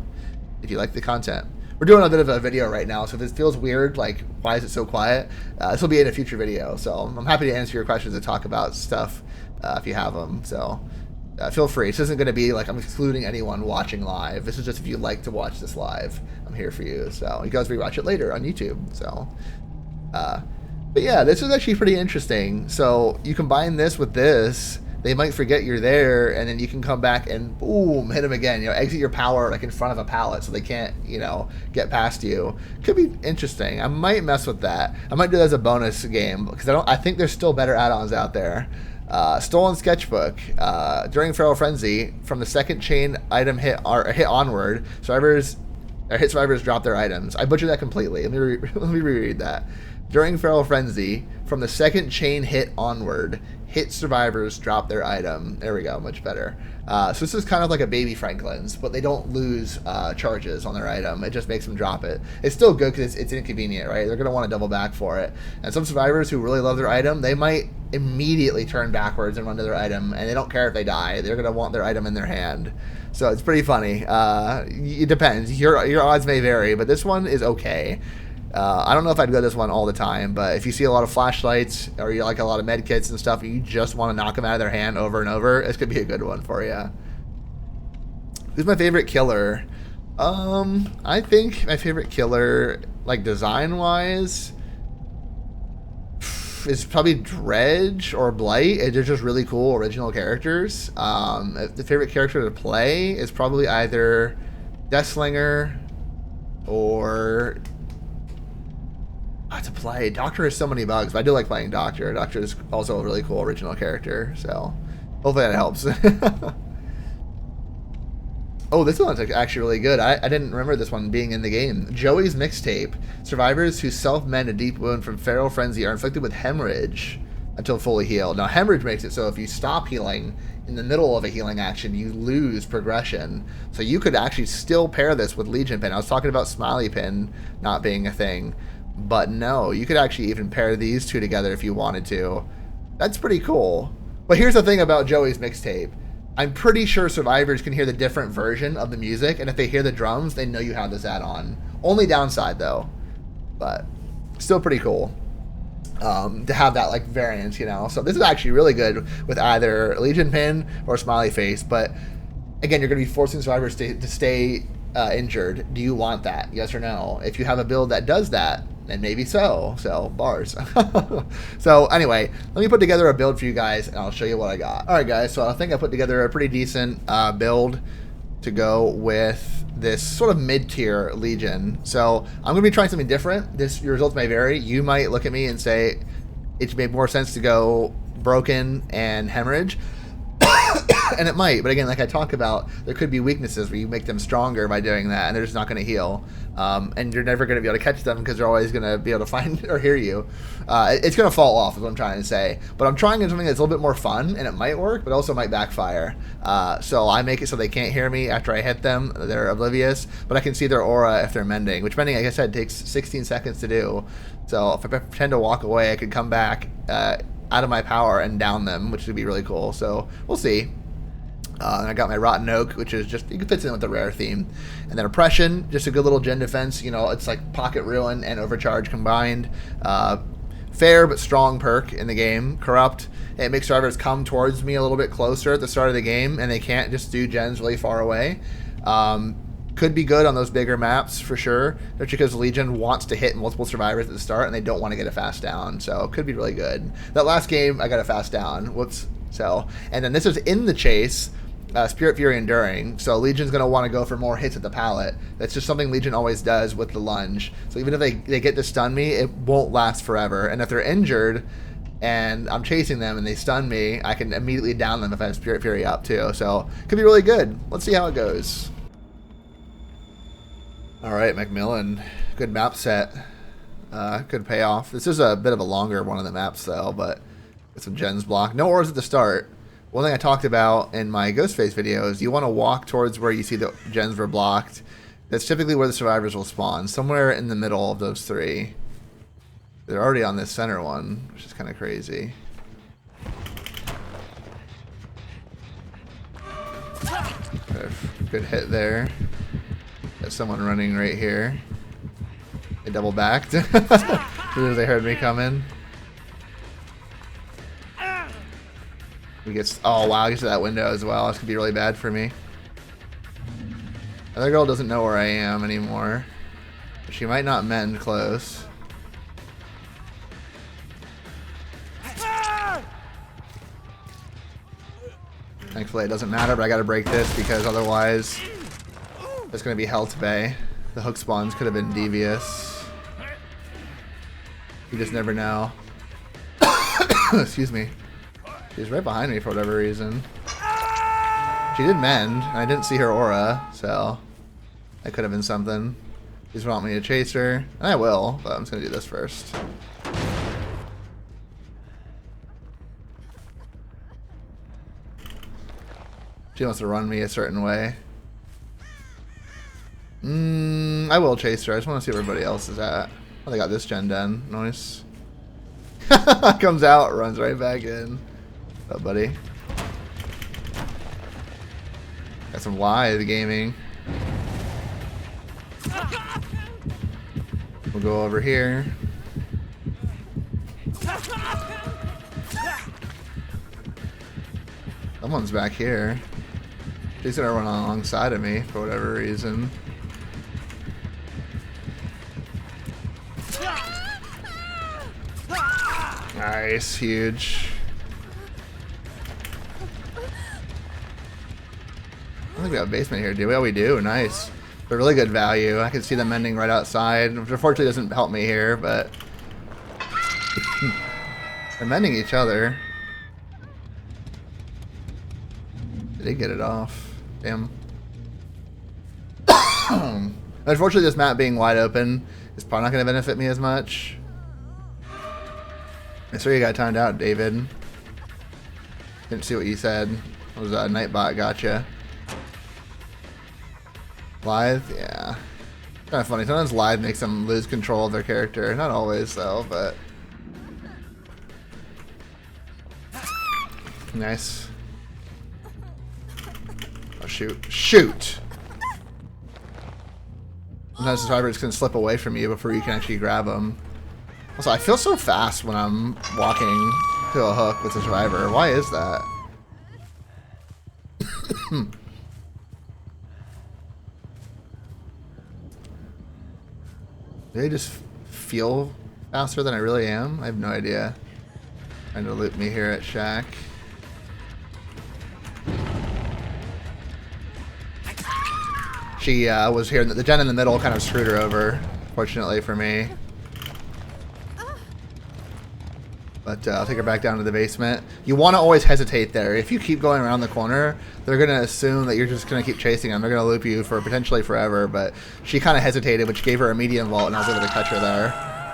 if you like the content. We're doing a bit of a video right now, so if it feels weird, like, why is it so quiet? This will be in a future video, so I'm happy to answer your questions and talk about stuff if you have them. So feel free. This isn't going to be like I'm excluding anyone watching live. This is just if you like to watch this live, I'm here for you. So you guys rewatch it later on YouTube. So, but yeah, this is actually pretty interesting. So you combine this with this, they might forget you're there, and then you can come back and boom, hit them again. You know, exit your power like in front of a pallet so they can't, you know, get past you. Could be interesting. I might mess with that. I might do that as a bonus game because I think there's still better add-ons out there. Stolen Sketchbook. During Feral Frenzy, from the second chain item hit onward, hit survivors drop their items. I butchered that completely. Let me reread that. During Feral Frenzy, from the second chain hit onward, hit survivors drop their item. There we go, much better. So this is kind of like a baby Franklin's, but they don't lose charges on their item. It just makes them drop it. It's still good because it's inconvenient, right? They're going to want to double back for it. And some survivors who really love their item, they might immediately turn backwards and run to their item, and they don't care if they die. They're gonna want their item in their hand. So it's pretty funny. It depends. Your odds may vary, but this one is okay. I don't know if I'd go this one all the time, but if you see a lot of flashlights or you like a lot of med kits and stuff, and you just want to knock them out of their hand over and over, this could be a good one for you. Who's my favorite killer? I think my favorite killer, like design-wise, is probably Dredge or Blight. They're just really cool original characters. The favorite character to play is probably either Deathslinger or to play Doctor has so many bugs, but I do like playing Doctor. Doctor is also a really cool original character, so hopefully that helps. Oh, this one's actually really good. I didn't remember this one being in the game. Joey's Mixtape. Survivors who self-mend a deep wound from feral frenzy are inflicted with hemorrhage until fully healed. Now, hemorrhage makes it so if you stop healing in the middle of a healing action, you lose progression. So you could actually still pair this with Legion Pin. I was talking about Smiley Pin not being a thing, but no, you could actually even pair these two together if you wanted to. That's pretty cool. But here's the thing about Joey's Mixtape. I'm pretty sure survivors can hear the different version of the music, and if they hear the drums, they know you have this add-on. Only downside, though, but still pretty cool to have that like variance, you know. So this is actually really good with either Legion Pin or Smiley Face, but again, you're going to be forcing survivors to stay injured. Do you want that? Yes or no? If you have a build that does that, then maybe so. So, bars. So, anyway, let me put together a build for you guys, and I'll show you what I got. Alright, guys, so I think I put together a pretty decent build to go with this sort of mid-tier Legion. So, I'm going to be trying something different. Your results may vary. You might look at me and say it made more sense to go Broken and Hemorrhage. And it might, but again, like I talk about, there could be weaknesses where you make them stronger by doing that, and they're just not going to heal. And you're never going to be able to catch them because they're always going to be able to find or hear you. It's going to fall off, is what I'm trying to say. But I'm trying something that's a little bit more fun, and it might work, but also might backfire. So I make it so they can't hear me after I hit them. They're oblivious, but I can see their aura if they're mending, which mending, like I said, takes 16 seconds to do. So if I pretend to walk away, I could come back out of my power and down them, which would be really cool. So we'll see. I got my Rotten Oak, which is just, it fits in with the rare theme. And then Oppression, just a good little gen defense. You know, it's like Pocket Ruin and Overcharge combined. Fair but strong perk in the game. Corrupt. It makes survivors come towards me a little bit closer at the start of the game, and they can't just do gens really far away. Could be good on those bigger maps for sure, especially because Legion wants to hit multiple survivors at the start, and they don't want to get a fast down. So it could be really good. That last game, I got a fast down. Whoops. So, and then this is in the chase. Spirit Fury Enduring, so Legion's going to want to go for more hits at the pallet. That's just something Legion always does with the lunge. So even if they get to stun me, it won't last forever. And if they're injured and I'm chasing them and they stun me, I can immediately down them if I have Spirit Fury up too. So it could be really good. Let's see how it goes. Alright, Macmillan. Good map set. Could pay off. This is a bit of a longer one of the maps though, but with some gens blocked. No ores at the start. One thing I talked about in my Ghostface video is you want to walk towards where you see the gens were blocked. That's typically where the survivors will spawn, somewhere in the middle of those three. They're already on this center one, which is kind of crazy. Okay, good hit there. Got someone running right here. They double backed as soon as they heard me coming. He gets, oh wow, he gets to that window as well. This could be really bad for me. Other girl doesn't know where I am anymore. But she might not mend close. Thankfully it doesn't matter, but I gotta break this because otherwise it's gonna be hell to pay. The hook spawns could have been devious. You just never know. Excuse me. She's right behind me for whatever reason. She did mend, and I didn't see her aura, so that could have been something. She's want me to chase her, and I will, but I'm just gonna do this first. She wants to run me a certain way. I will chase her. I just want to see where everybody else is at. Oh, they got this gen done. Nice. Comes out, runs right back in. What's up, buddy? Got some live gaming. We'll go over here. Someone's back here. He's gonna run alongside of me for whatever reason. Nice, huge. I don't think we have a basement here, do we? Oh, we do. Nice. They're really good value. I can see them mending right outside, which unfortunately doesn't help me here, but they're mending each other. They did get it off. Damn. Unfortunately, this map being wide open is probably not going to benefit me as much. I saw you got timed out, David. Didn't see what you said. It was a Nightbot, gotcha. Live? Yeah. Kind of funny. Sometimes live makes them lose control of their character. Not always, though, but... Nice. Oh, shoot. Shoot! Sometimes the survivors can slip away from you before you can actually grab them. Also, I feel so fast when I'm walking to a hook with a survivor. Why is that? Do they just feel faster than I really am? I have no idea. Trying to loop me here at Shack. She was here. The gen in the middle kind of screwed her over, fortunately for me. But I'll take her back down to the basement. You want to always hesitate there. If you keep going around the corner, they're going to assume that you're just going to keep chasing them. They're going to loop you for potentially forever. But she kind of hesitated, which gave her a medium vault, and I was able to catch her there.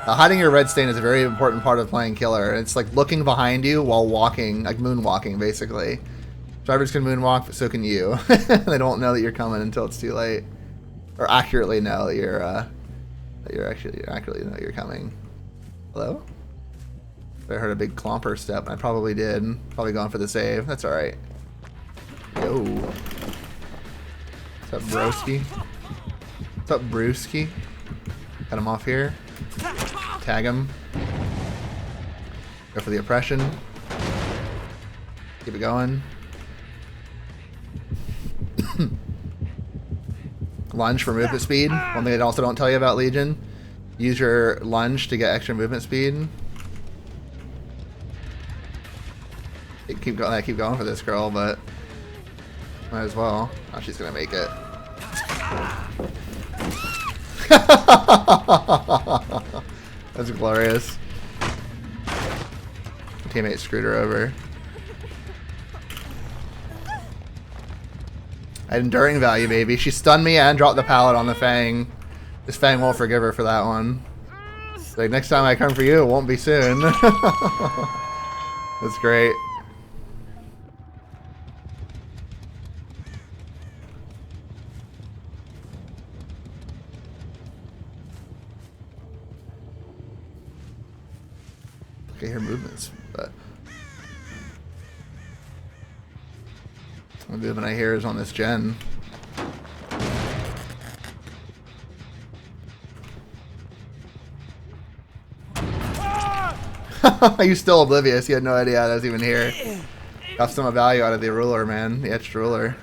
Hiding your red stain is a very important part of playing killer. It's like looking behind you while walking, like moonwalking, basically. Drivers can moonwalk, but so can you. They don't know that you're coming until it's too late. Or accurately know that you're accurately know that you're coming. Hello? I heard a big clomper step, and I probably did. Probably going for the save. That's alright. Yo. What's up, broski? What's up, brewski? Cut him off here. Tag him. Go for the oppression. Keep it going. Lunge for movement speed. One thing I also don't tell you about Legion. Use your lunge to get extra movement speed. Keep going for this girl, but might as well. Oh, she's gonna make it. That's glorious. My teammate screwed her over. I had enduring value, baby. She stunned me and dropped the pallet on the Fang. This Fang won't forgive her for that one. Like, next time I come for you, it won't be soon. That's great. Okay, her movements, but the movement I hear is on this gen. Are you still oblivious? You had no idea I was even here. Got some value out of the ruler, man. The etched ruler.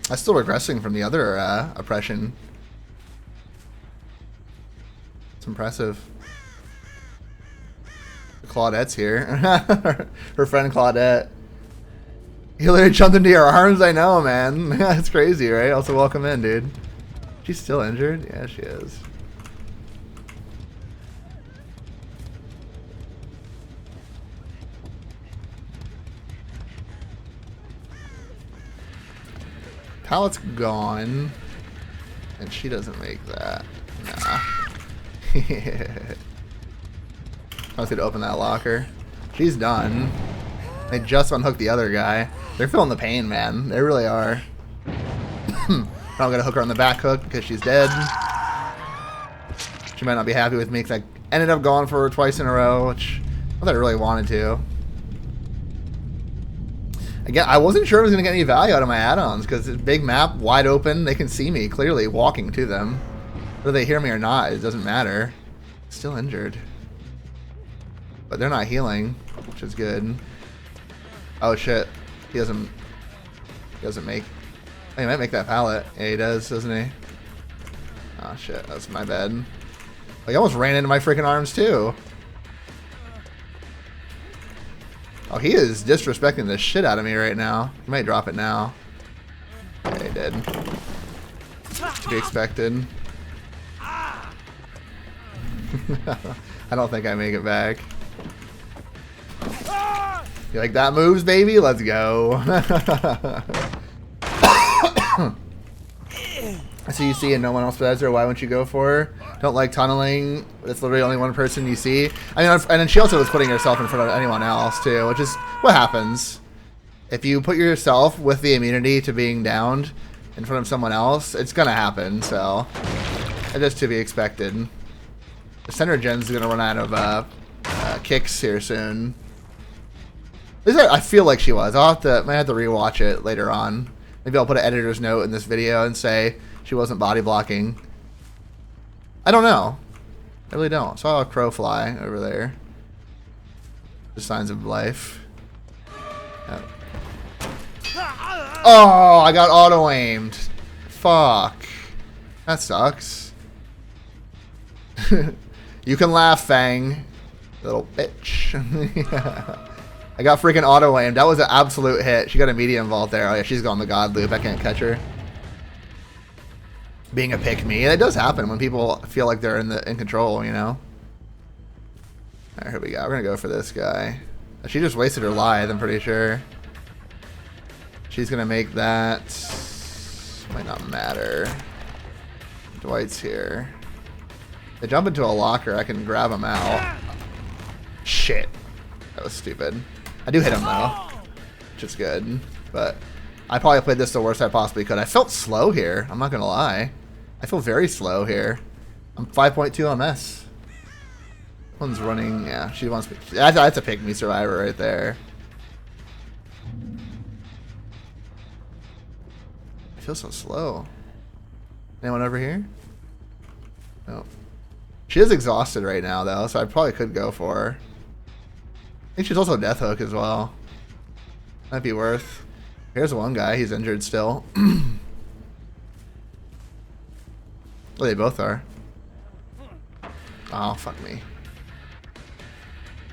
I'm still regressing from the other oppression. It's impressive. Claudette's here. Her friend Claudette. He literally jumped into your arms. I know, man. That's crazy, right? Also, welcome in, dude. She's still injured? Yeah, she is. Pallet's gone. And she doesn't make that. Nah. I was going to open that locker. She's done. They just unhooked the other guy. They're feeling the pain, man. They really are. I'm gonna hook her on the back hook because she's dead. She might not be happy with me because I ended up going for her twice in a row, which not that I really wanted to. Again, I wasn't sure I was gonna get any value out of my add-ons because it's big map, wide open. They can see me clearly walking to them. Whether they hear me or not, it doesn't matter. Still injured, but they're not healing, which is good. Oh shit, he doesn't make. Oh, he might make that pallet. Yeah, he does, doesn't he? Oh shit, that's my bad. Oh, he almost ran into my freaking arms too. Oh, he is disrespecting the shit out of me right now. He might drop it now. Yeah, he did. To be expected. I don't think I make it back. You like that moves, baby? Let's go. I see you see and no one else does her. Why won't you go for her? Don't like tunneling. It's literally only one person you see. I mean, and then she also was putting herself in front of anyone else too, which is what happens. If you put yourself with the immunity to being downed in front of someone else, it's gonna happen. So it's just to be expected. The center gen's gonna run out of kicks here soon. At least I feel like she was. I might have to rewatch it later on. Maybe I'll put an editor's note in this video and say she wasn't body blocking. I don't know. I really don't. Saw a crow fly over there. Just signs of life. Oh, oh, I got auto-aimed. Fuck. That sucks. You can laugh, Fang. Little bitch. Yeah. I got freaking auto-aimed. That was an absolute hit. She got a medium vault there. Oh yeah, she's going the god loop. I can't catch her. Being a pick-me. And it does happen when people feel like they're in control, you know? Alright, here we go. We're gonna go for this guy. She just wasted her lithe, I'm pretty sure. She's gonna make that. Might not matter. Dwight's here. They jump into a locker, I can grab him out. Shit. That was stupid. I do hit him though, which is good, but I probably played this the worst I possibly could. I felt slow here, I'm not gonna lie. I feel very slow here. I'm 5.2 MS. One's running, yeah, she wants me. That's a pick-me survivor right there. I feel so slow. Anyone over here? No. She is exhausted right now though, so I probably could go for her. I think she's also death hook as well. Might be worth. Here's one guy, he's injured still. Well, they both are. Oh, fuck me.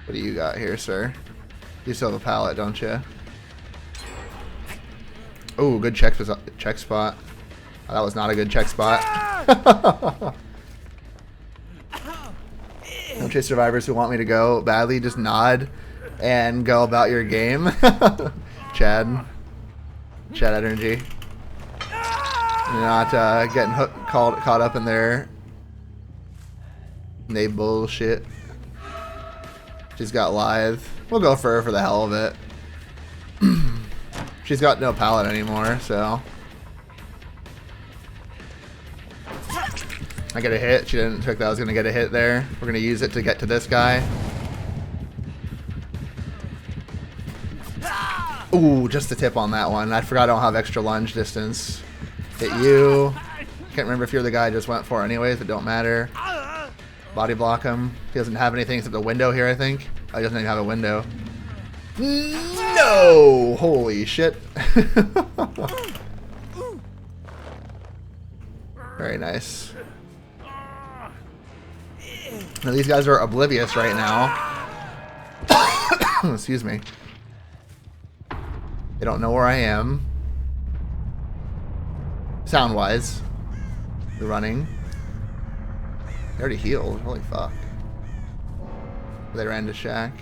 What do you got here, sir? You still have a pallet, don't you? Oh, good check spot. Oh, that was not a good check spot. No chase survivors who want me to go badly, just nod and go about your game. Chad energy. You're not getting caught up in their bullshit. She's got lithe. We'll go for her for the hell of it. She's got no pallet anymore, so I get a hit. She didn't think that I was gonna get a hit there. We're gonna use it to get to this guy. Ooh, just the tip on that one. I forgot I don't have extra lunge distance. Hit you. Can't remember if you're the guy I just went for anyways, it don't matter. Body block him. He doesn't have anything except a window here, I think. Oh, he doesn't even have a window. No! Holy shit. Very nice. Now these guys are oblivious right now. Excuse me. They don't know where I am. Sound-wise. They're running. They already healed. Holy fuck. They ran to Shack.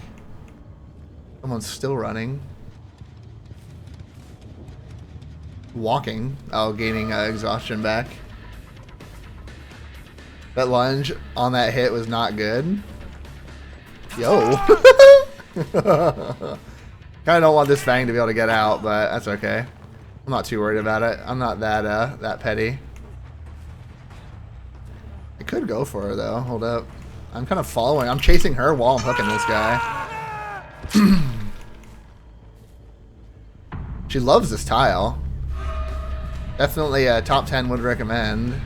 Someone's still running. Walking. Oh, gaining exhaustion back. That lunge on that hit was not good. Yo. Kind Kind of don't want this Fang to be able to get out, but that's okay. I'm not too worried about it. I'm not that that petty. I could go for her though. Hold up. I'm kind of following. I'm chasing her while I'm hooking this guy. She loves this tile. Definitely a top 10 would recommend.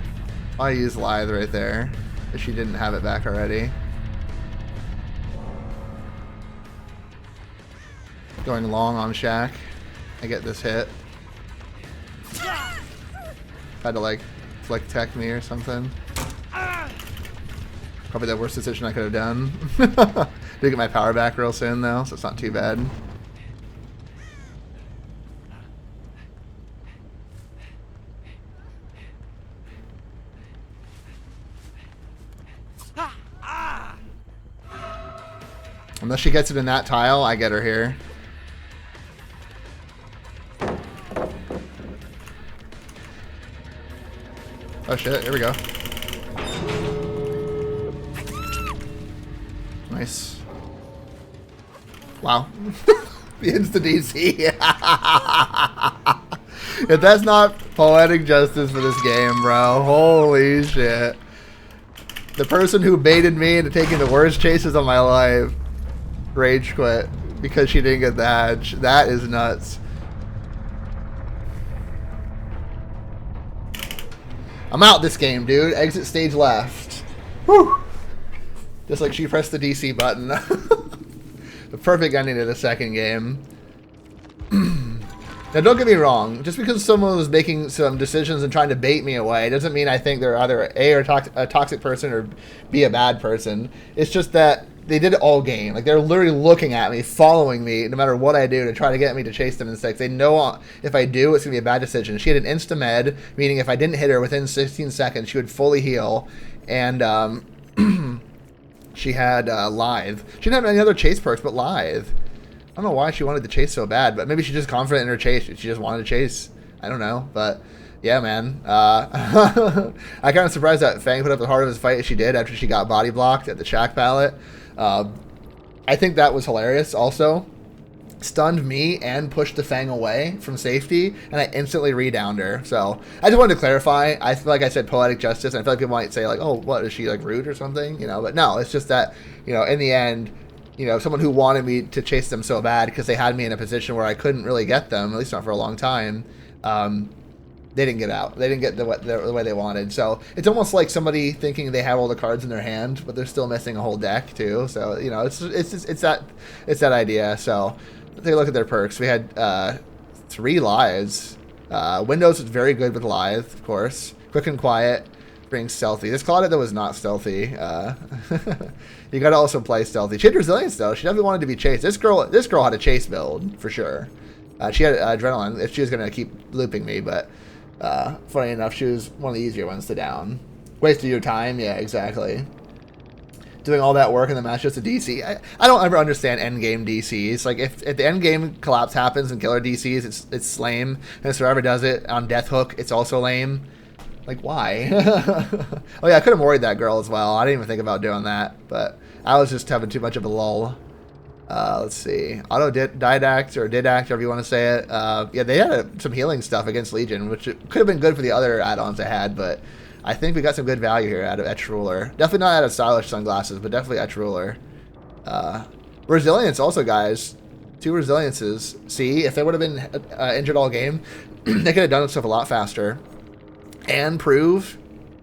I use Lithe right there if she didn't have it back already. Going long on Shaq. I get this hit. Had to like flick tech me or something. Probably the worst decision I could have done. Did get my power back real soon though, so it's not too bad. Unless she gets it in that tile, I get her here. Oh shit, here we go. Nice. Wow. The insta-DC. If that's not poetic justice for this game, bro. Holy shit. The person who baited me into taking the worst chases of my life rage quit because she didn't get the hatch. That is nuts. I'm out this game, dude. Exit stage left. Whew. Just like she pressed the DC button. The perfect ending to the second game. Now, don't get me wrong. Just because someone was making some decisions and trying to bait me away doesn't mean I think they're either A, or a toxic person, or B, a bad person. It's just that they did it all game. Like, they're literally looking at me, following me, no matter what I do, to try to get me to chase them in 6. They know if I do, it's going to be a bad decision. She had an insta-med, meaning if I didn't hit her within 16 seconds, she would fully heal. And, she had Lithe. She didn't have any other chase perks but Lithe. I don't know why she wanted to chase so bad, but maybe she's just confident in her chase. She just wanted to chase. I don't know, but yeah, man. I kind of surprised that Fang put up the heart of his fight as she did after she got body blocked at the Shaq pallet. I think that was hilarious also. Stunned me and pushed the Fang away from safety, and I instantly redowned her. So I just wanted to clarify. I feel like I said poetic justice, and I feel like people might say like, oh, what, is she like rude or something? You know, but no, it's just that, you know, in the end, you know, someone who wanted me to chase them so bad because they had me in a position where I couldn't really get them, at least not for a long time, they didn't get out. They didn't get the way they wanted. So it's almost like somebody thinking they have all the cards in their hand, but they're still missing a whole deck too. So, you know, it's that idea. So take a look at their perks. We had 3 lives. Windows is very good with Lithe, of course. Quick and quiet brings stealthy. This Claudette though was not stealthy. You gotta also play stealthy. She had resilience though. She definitely wanted to be chased. This girl had a chase build for sure. She had adrenaline if she was gonna keep looping me, but funny enough, she was one of the easier ones to down. Wasted your time, yeah, exactly. Doing all that work in the match just a DC. I don't ever understand endgame DCs. Like if the endgame collapse happens and killer DCs, it's lame. And if Survivor does it on Death Hook, it's also lame. Like why? Oh yeah, I could have worried that girl as well. I didn't even think about doing that, but I was just having too much of a lull. Let's see. Auto didact or didact, however you want to say it. Yeah, they had some healing stuff against Legion, which could have been good for the other add-ons I had, but I think we got some good value here out of Etch Ruler. Definitely not out of Stylish Sunglasses, but definitely Etch Ruler. Resilience also, guys. 2 resiliences. See, if they would have been injured all game, they could have done stuff a lot faster. And prove,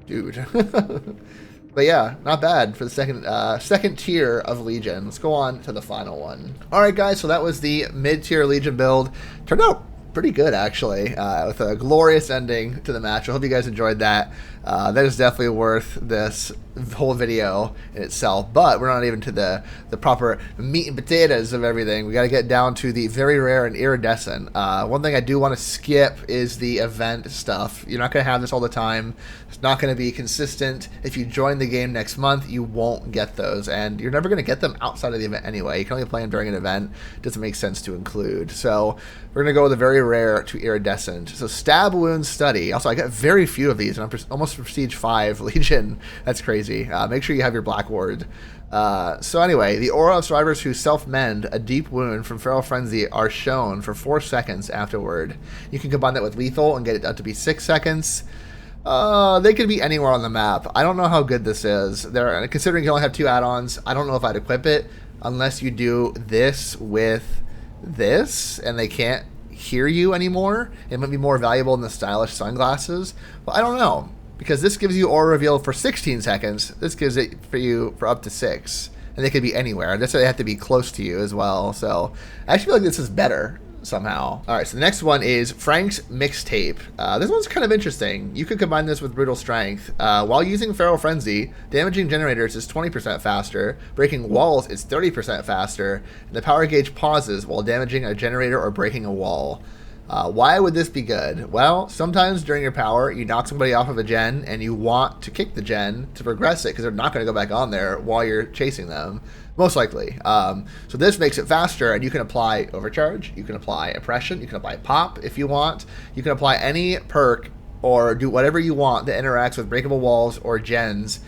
dude. But yeah, not bad for the second tier of Legion. Let's go on to the final one. All right, guys. So that was the mid-tier Legion build. Turned out pretty good, actually, with a glorious ending to the match. I hope you guys enjoyed that. That is definitely worth this whole video in itself, but we're not even to the proper meat and potatoes of everything. We got to get down to the very rare and iridescent. One thing I do want to skip is the event stuff. You're not going to have this all the time. It's not going to be consistent. If you join the game next month, you won't get those, and you're never going to get them outside of the event anyway. You can only play them during an event. It doesn't make sense to include. So we're going to go with the very very rare to iridescent. So stab wound study. Also, I got very few of these, and I'm almost prestige 5 Legion. That's crazy. Make sure you have your black ward. So anyway, the aura of survivors who self-mend a deep wound from Feral Frenzy are shown for 4 seconds afterward. You can combine that with lethal and get it up to be 6 seconds. They could be anywhere on the map. I don't know how good this is. Considering you only have 2 add-ons, I don't know if I'd equip it unless you do this with this, and they can't hear you anymore. It might be more valuable than the stylish sunglasses, but I don't know. Because this gives you aura reveal for 16 seconds. This gives it for you for up to 6. And they could be anywhere. That's why they have to be close to you as well. So I actually feel like this is better somehow. Alright, so the next one is Frank's Mixtape. This one's kind of interesting. You could combine this with Brutal Strength. While using Feral Frenzy, damaging generators is 20% faster, breaking walls is 30% faster, and the power gauge pauses while damaging a generator or breaking a wall. Why would this be good? Well, sometimes during your power, you knock somebody off of a gen and you want to kick the gen to progress it because they're not going to go back on there while you're chasing them, most likely. So this makes it faster, and you can apply Overcharge, you can apply Oppression, you can apply Pop if you want, you can apply any perk or do whatever you want that interacts with breakable walls or gens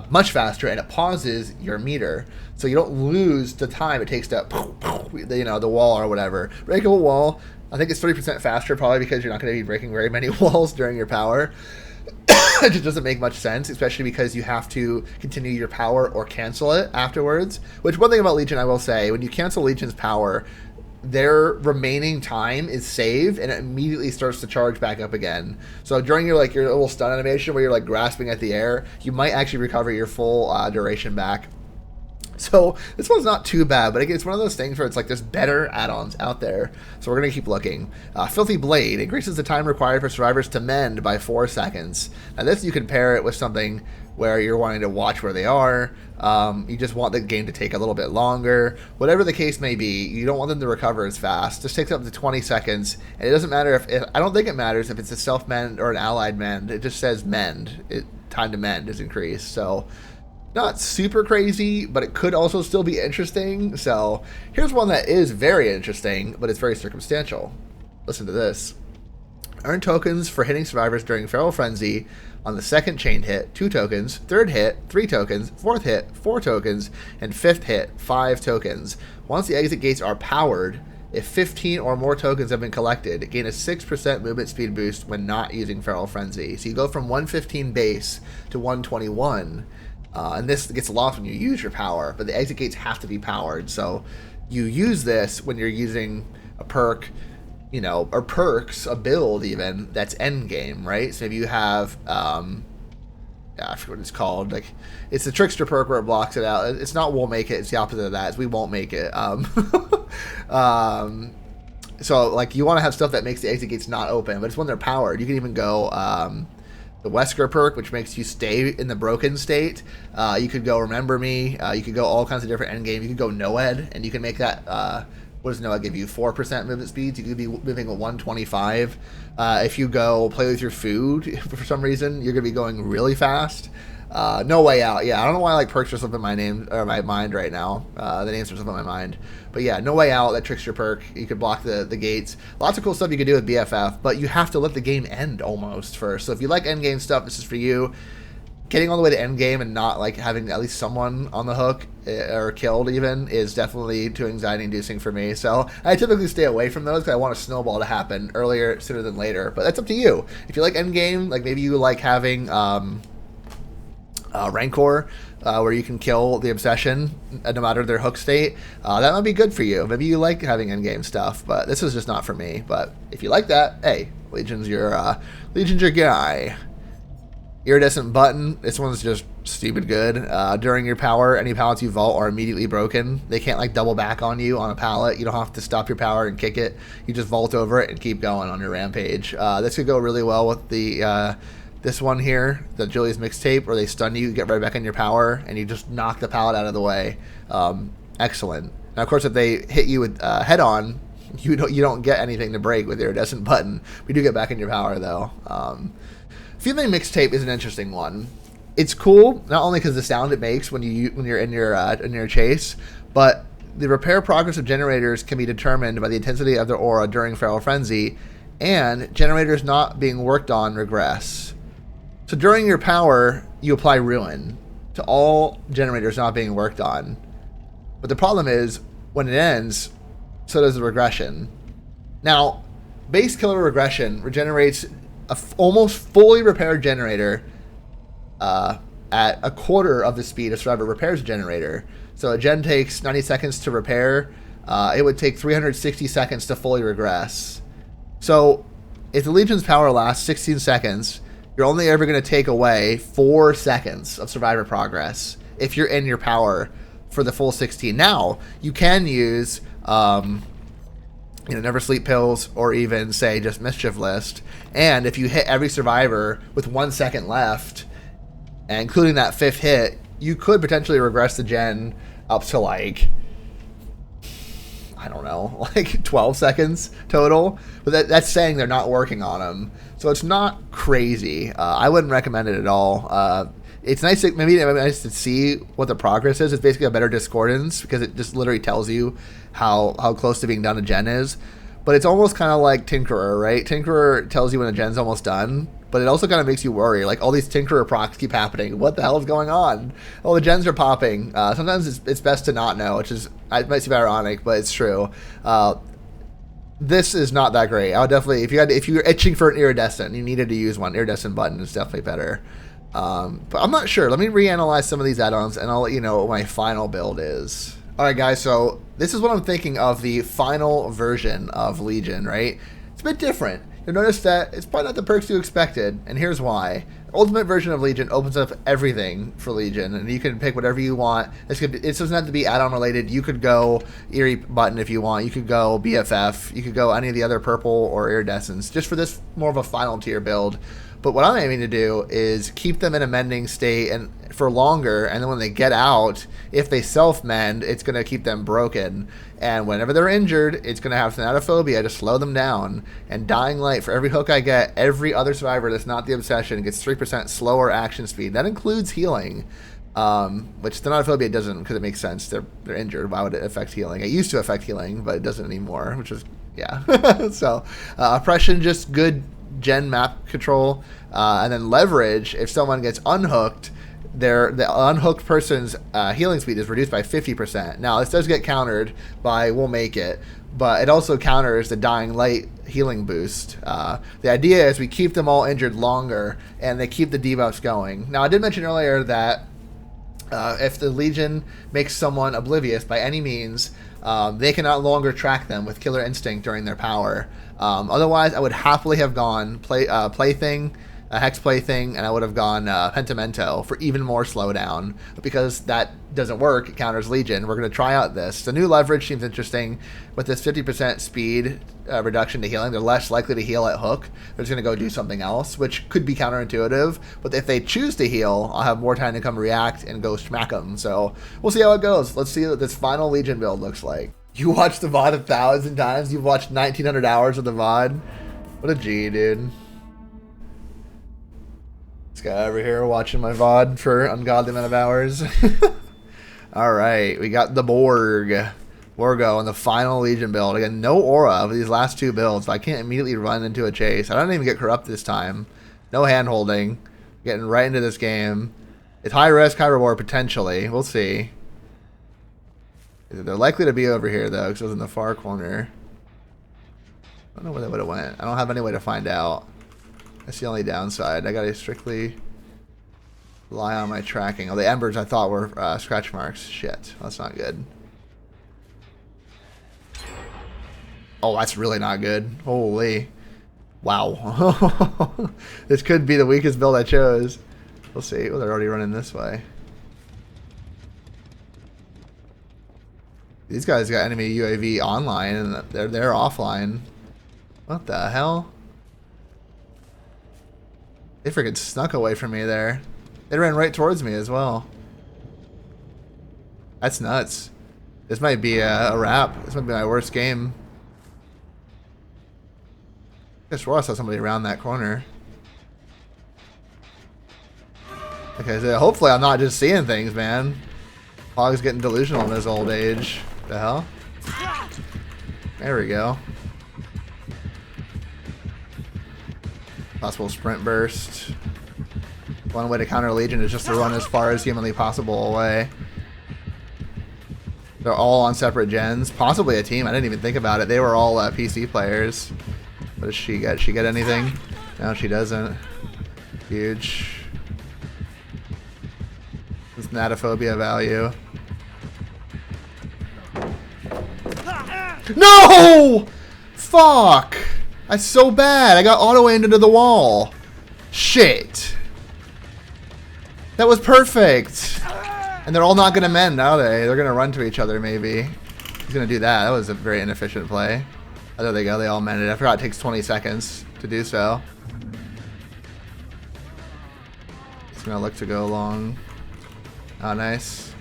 much faster, and it pauses your meter. So you don't lose the time it takes to, the wall or whatever. Breakable wall, I think it's 30% faster, probably because you're not going to be breaking very many walls during your power. It just doesn't make much sense, especially because you have to continue your power or cancel it afterwards. Which, one thing about Legion I will say, when you cancel Legion's power, their remaining time is saved, and it immediately starts to charge back up again. So during your little stun animation where you're grasping at the air, you might actually recover your full duration back. So this one's not too bad, but again, it's one of those things where it's there's better add-ons out there. So we're going to keep looking. Filthy Blade increases the time required for survivors to mend by 4 seconds. Now this, you can pair it with something where you're wanting to watch where they are. You just want the game to take a little bit longer. Whatever the case may be, you don't want them to recover as fast. This takes up to 20 seconds, and it doesn't matter if I don't think it matters if it's a self-mend or an allied mend. It just says mend. Time to mend is increased. So not super crazy, but it could also still be interesting. So here's one that is very interesting, but it's very circumstantial. Listen to this. Earn tokens for hitting survivors during Feral Frenzy on the second chain hit, 2 tokens, third hit, 3 tokens, fourth hit, 4 tokens, and fifth hit, 5 tokens. Once the exit gates are powered, if 15 or more tokens have been collected, gain a 6% movement speed boost when not using Feral Frenzy. So you go from 115 base to 121. And this gets lost when you use your power, but the exit gates have to be powered. So you use this when you're using a perk, or perks, a build even, that's end game, right? So if you have, I forget what it's called. It's the Trickster perk where it blocks it out. It's not we'll make it, it's the opposite of that. It's we won't make it. So you want to have stuff that makes the exit gates not open, but it's when they're powered. You can even go, the Wesker perk, which makes you stay in the broken state. You could go Remember Me. You could go all kinds of different endgame. You could go Noed, and you can make that. What does Noed give you? 4% movement speeds. You could be moving at 125. If you go Play With Your Food, for some reason, you're going to be going really fast. No Way Out. Yeah, I don't know why perks are slipping my name or my mind right now. The names are slipping my mind. But yeah, No Way Out, that Trickster perk. You could block the gates. Lots of cool stuff you could do with BFF, but you have to let the game end almost first. So if you like endgame stuff, this is for you. Getting all the way to endgame and not having at least someone on the hook or killed even is definitely too anxiety inducing for me. So I typically stay away from those because I want a snowball to happen earlier sooner than later. But that's up to you. If you like endgame, maybe you like having Rancor, where you can kill the Obsession no matter their hook state, that might be good for you. Maybe you like having endgame stuff, but this is just not for me. But if you like that, hey, Legion's your guy. Iridescent Button, this one's just stupid good. During your power, any pallets you vault are immediately broken. They can't double back on you on a pallet. You don't have to stop your power and kick it. You just vault over it and keep going on your rampage. This could go really well with the this one here, the Julia's Mixtape, where they stun you, get right back in your power, and you just knock the pallet out of the way. Excellent. Now, of course, if they hit you with head on, you don't get anything to break with Iridescent Button. We do get back in your power though. Female Mixtape is an interesting one. It's cool not only because the sound it makes when you're in your chase, but the repair progress of generators can be determined by the intensity of their aura during Feral Frenzy, and generators not being worked on regress. So during your power, you apply Ruin to all generators not being worked on. But the problem is, when it ends, so does the regression. Now, base killer regression regenerates a almost fully repaired generator at a quarter of the speed a survivor repairs a generator. So a gen takes 90 seconds to repair. It would take 360 seconds to fully regress. So if the Legion's power lasts 16 seconds, you're only ever going to take away 4 seconds of survivor progress if you're in your power for the full 16. Now, you can use Never Sleep pills, or even say just Mischief List. And if you hit every survivor with 1 second left, and including that 5th hit, you could potentially regress the gen up to like, I don't know, like 12 seconds total. But that's saying they're not working on them. So it's not crazy. I wouldn't recommend it at all. It's nice to, maybe nice to see what the progress is. It's basically a better discordance because it just literally tells you how close to being done a gen is. But it's almost kind of like Tinkerer, right? Tinkerer tells you when a gen's almost done, but it also kind of makes you worry. Like, all these Tinkerer procs keep happening. What the hell is going on? Oh, the gens are popping. Sometimes it's best to not know, which is, it might seem ironic, but it's true. This is not that great. I would definitely, if you were itching for an iridescent, you needed to use one. Iridescent button is definitely better. But I'm not sure. Let me reanalyze some of these add-ons, and I'll let you know what my final build is. Alright guys, so this is what I'm thinking of the final version of Legion, right? It's a bit different. You'll notice that it's probably not the perks you expected, and here's why. Ultimate version of Legion opens up everything for Legion, and you can pick whatever you want. It doesn't have to be add-on related. You could go Eerie button if you want. You could go BFF. You could go any of the other purple or iridescents, just for this more of a final tier build. But what I'm aiming to do is keep them in a mending state and for longer, and then when they get out, if they self-mend, it's going to keep them broken. And whenever they're injured, it's going to have Thanatophobia to slow them down. And Dying Light, for every hook I get, every other survivor that's not the Obsession gets 3% slower action speed. That includes healing, which Thanatophobia doesn't, because it makes sense. They're injured. Why would it affect healing? It used to affect healing, but it doesn't anymore, which is, yeah. So, Oppression, just good gen map control, and then Leverage. If someone gets unhooked, the unhooked person's healing speed is reduced by 50%. Now this does get countered by We'll Make It, but it also counters the Dying Light healing boost. The idea is we keep them all injured longer, and they keep the debuffs going. Now I did mention earlier that if the Legion makes someone oblivious by any means, they can no longer track them with Killer Instinct during their power. Otherwise, I would happily have gone Plaything, Hex Plaything, and I would have gone Pentimento for even more slowdown. But because that doesn't work, it counters Legion, we're going to try out this. The new Leverage seems interesting. With this 50% speed reduction to healing, they're less likely to heal at hook. They're just going to go do something else, which could be counterintuitive. But if they choose to heal, I'll have more time to come react and go smack them. So we'll see how it goes. Let's see what this final Legion build looks like. You watched the VOD 1,000 times? You've watched 1,900 hours of the VOD? What a G, dude. This guy over here watching my VOD for ungodly amount of hours. Alright, we got the Borgo in the final Legion build. Again, no aura of these last two builds, so I can't immediately run into a chase. I don't even get corrupt this time. No hand holding. Getting right into this game. It's high risk, high reward, potentially. We'll see. They're likely to be over here, though, because it was in the far corner. I don't know where they would have went. I don't have any way to find out. That's the only downside. I gotta strictly rely on my tracking. Oh, the embers I thought were scratch marks. Shit. That's not good. Oh, that's really not good. Holy. Wow. This could be the weakest build I chose. We'll see. Oh, they're already running this way. These guys got enemy UAV online and they're offline. What the hell? They freaking snuck away from me there. They ran right towards me as well. That's nuts. This might be a wrap. This might be my worst game. I swore I saw somebody around that corner. Okay, so hopefully I'm not just seeing things, man. Hog's getting delusional in his old age. The hell? There we go. Possible sprint burst. One way to counter Legion is just to run as far as humanly possible away. They're all on separate gens. Possibly a team. I didn't even think about it. They were all PC players. What does she get? She get anything? No, she doesn't. Huge. This natophobia value. No! Fuck! That's so bad. I got auto-aimed into the wall. Shit. That was perfect. And they're all not going to mend, are they? They're going to run to each other, maybe. He's going to do that. That was a very inefficient play. Oh, there they go. They all mended. I forgot it takes 20 seconds to do so. He's going to look to go long. Oh, nice.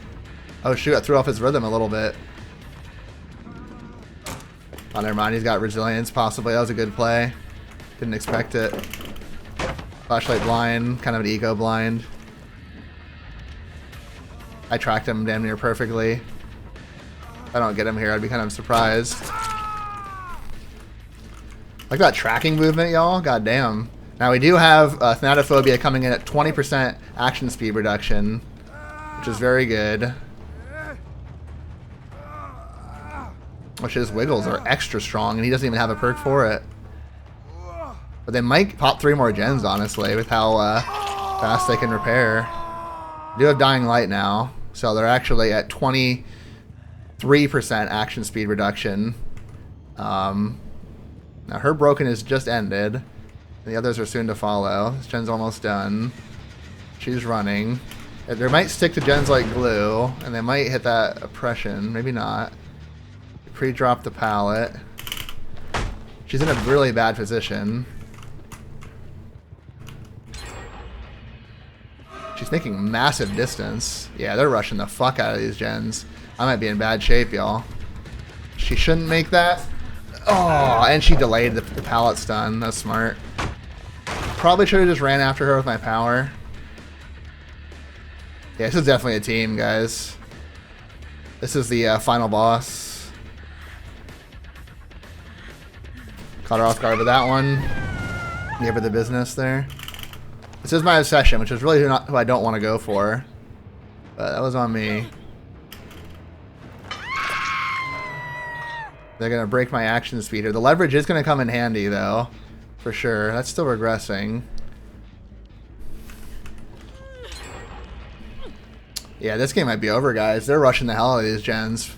Oh, shoot. I threw off his rhythm a little bit. Oh, never mind. He's got resilience, possibly. That was a good play. Didn't expect it. Flashlight blind. Kind of an eco blind. I tracked him damn near perfectly. If I don't get him here, I'd be kind of surprised. Like that tracking movement, y'all. God damn. Now we do have Thanatophobia coming in at 20% action speed reduction, which is very good. Which his wiggles are extra strong, and he doesn't even have a perk for it. But they might pop 3 more gens, honestly, with how fast they can repair. They do have Dying Light now, so they're actually at 23% action speed reduction. Now her broken is just ended, and the others are soon to follow. This gen's almost done. She's running. They might stick to gens like glue, and they might hit that oppression. Maybe not. Pre-drop the pallet. She's in a really bad position. She's making massive distance. Yeah, they're rushing the fuck out of these gens. I might be in bad shape, y'all. She shouldn't make that. Oh, and she delayed the pallet stun. That's smart. Probably should have just ran after her with my power. Yeah, this is definitely a team, guys. This is the final boss. Caught her off guard with that one. Gave her the business there. This is my obsession, which is really not who I don't want to go for. But that was on me. They're going to break my action speed here. The leverage is going to come in handy, though. For sure. That's still regressing. Yeah, this game might be over, guys. They're rushing the hell out of these gens.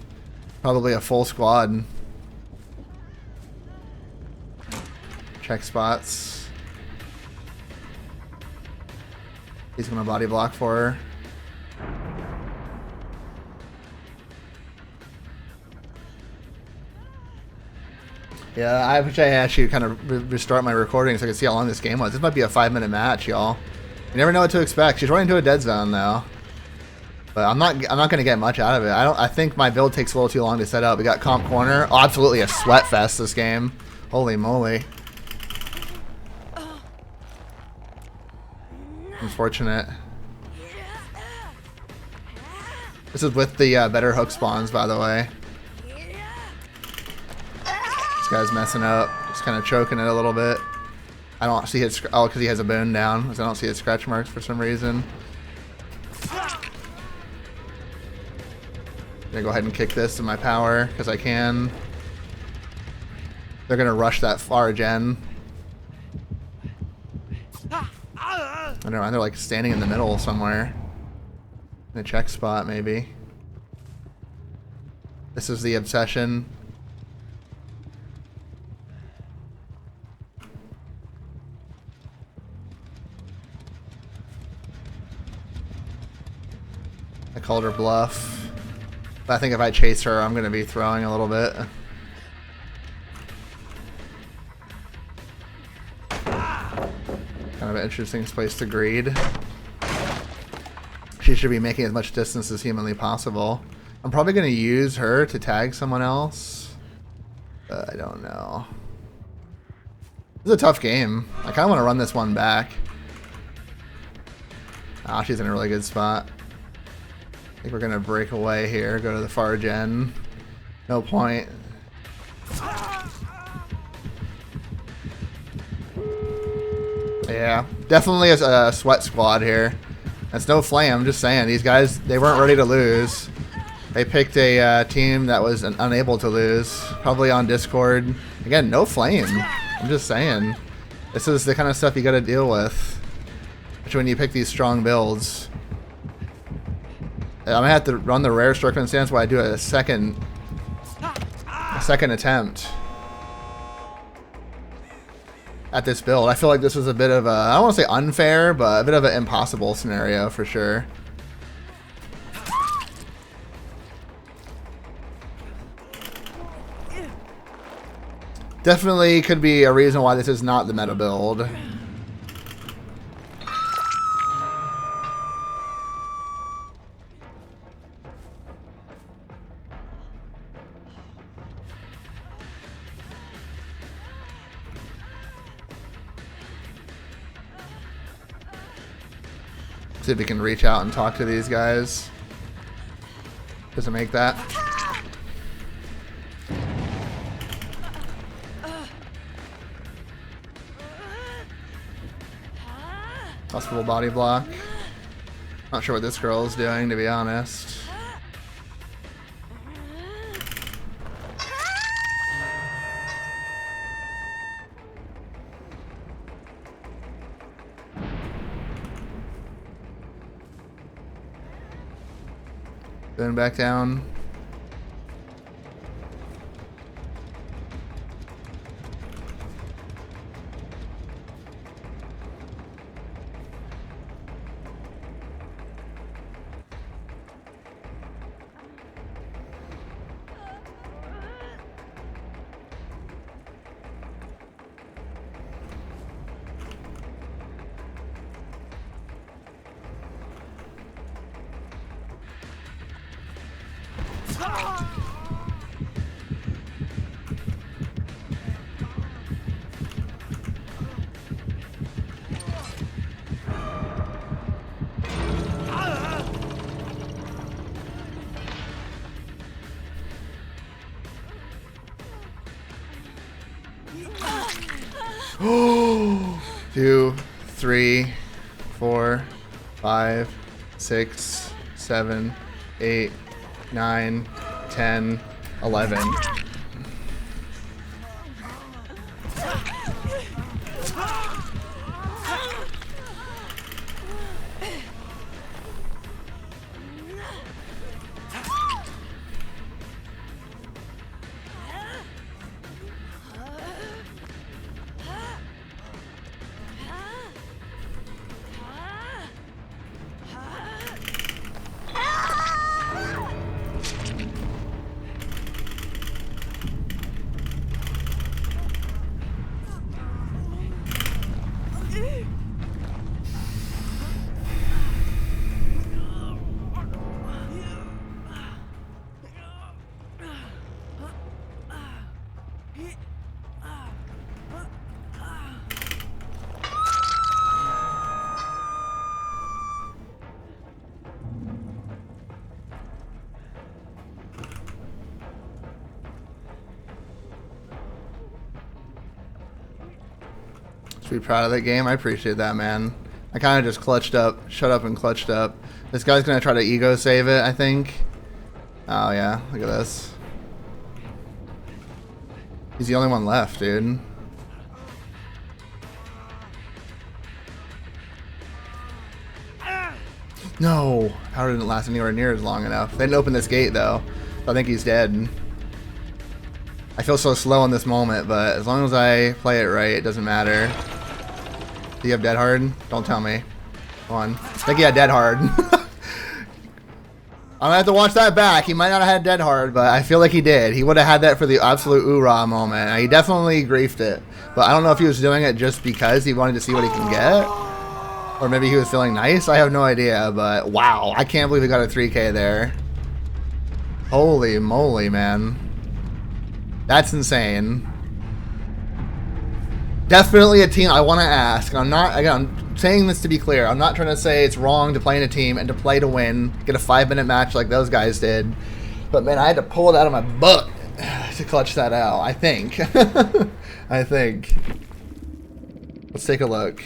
Probably a full squad. Check spots. He's going to body block for her. Yeah, I wish I actually kind of restart my recording so I could see how long this game was. This might be a 5-minute match, y'all. You never know what to expect. She's running to a dead zone though, but I'm not gonna get much out of it. I think my build takes a little too long to set up. We got comp corner. Oh, absolutely a sweat fest this game. Holy moly! Unfortunate. This is with the better hook spawns, by the way. This guy's messing up. Just kind of choking it a little bit. I don't see his... Oh, because he has a bone down. I don't see his scratch marks for some reason. I'm gonna go ahead and kick this to my power, because I can. They're gonna rush that far gen. I don't know, they're like standing in the middle somewhere. In a check spot, maybe. This is the obsession. I called her bluff. But I think if I chase her, I'm going to be throwing a little bit. Kind of an interesting place to greed. She should be making as much distance as humanly possible. I'm probably going to use her to tag someone else. I don't know. This is a tough game. I kind of want to run this one back. Ah, she's in a really good spot. I think we're going to break away here, go to the far gen. No point. Yeah, definitely a sweat squad here. That's no flame. I'm just saying, these guys, they weren't ready to lose. They picked a team that was unable to lose. Probably on Discord. Again, no flame. I'm just saying. This is the kind of stuff you got to deal with. Which when you pick these strong builds. I'm going to have to run the rare Strickland stance while I do a second attempt at this build. I feel like this was a bit of a, I don't want to say unfair, but a bit of an impossible scenario for sure. Definitely could be a reason why this is not the meta build. See if we can reach out and talk to these guys. Doesn't make that. Possible body block. Not sure what this girl is doing, to be honest. Then back down. Two, 3, 4, 5, 6, 7, 8, 9, 10, 11. Be proud of that game. I appreciate that, man. I kind of just clutched up, shut up and clutched up. This guy's gonna try to ego save it, I think. Oh yeah, look at this. He's the only one left, dude. No, how didn't last anywhere near as long enough. They didn't open this gate though. I think he's dead. I feel so slow in this moment, but as long as I play it right, it doesn't matter. Do you have dead hard? Don't tell me. Come on. I think he had dead hard. I'm gonna have to watch that back. He might not have had dead hard, but I feel like he did. He would have had that for the absolute oorah moment. He definitely griefed it. But I don't know if he was doing it just because he wanted to see what he can get. Or maybe he was feeling nice. I have no idea, but wow. I can't believe he got a 3K there. Holy moly, man. That's insane. Definitely a team I want to ask. And I'm not, again, I'm saying this to be clear. I'm not trying to say it's wrong to play in a team and to play to win, get a 5-minute match like those guys did. But man, I had to pull it out of my butt to clutch that out. I think. I think. Let's take a look.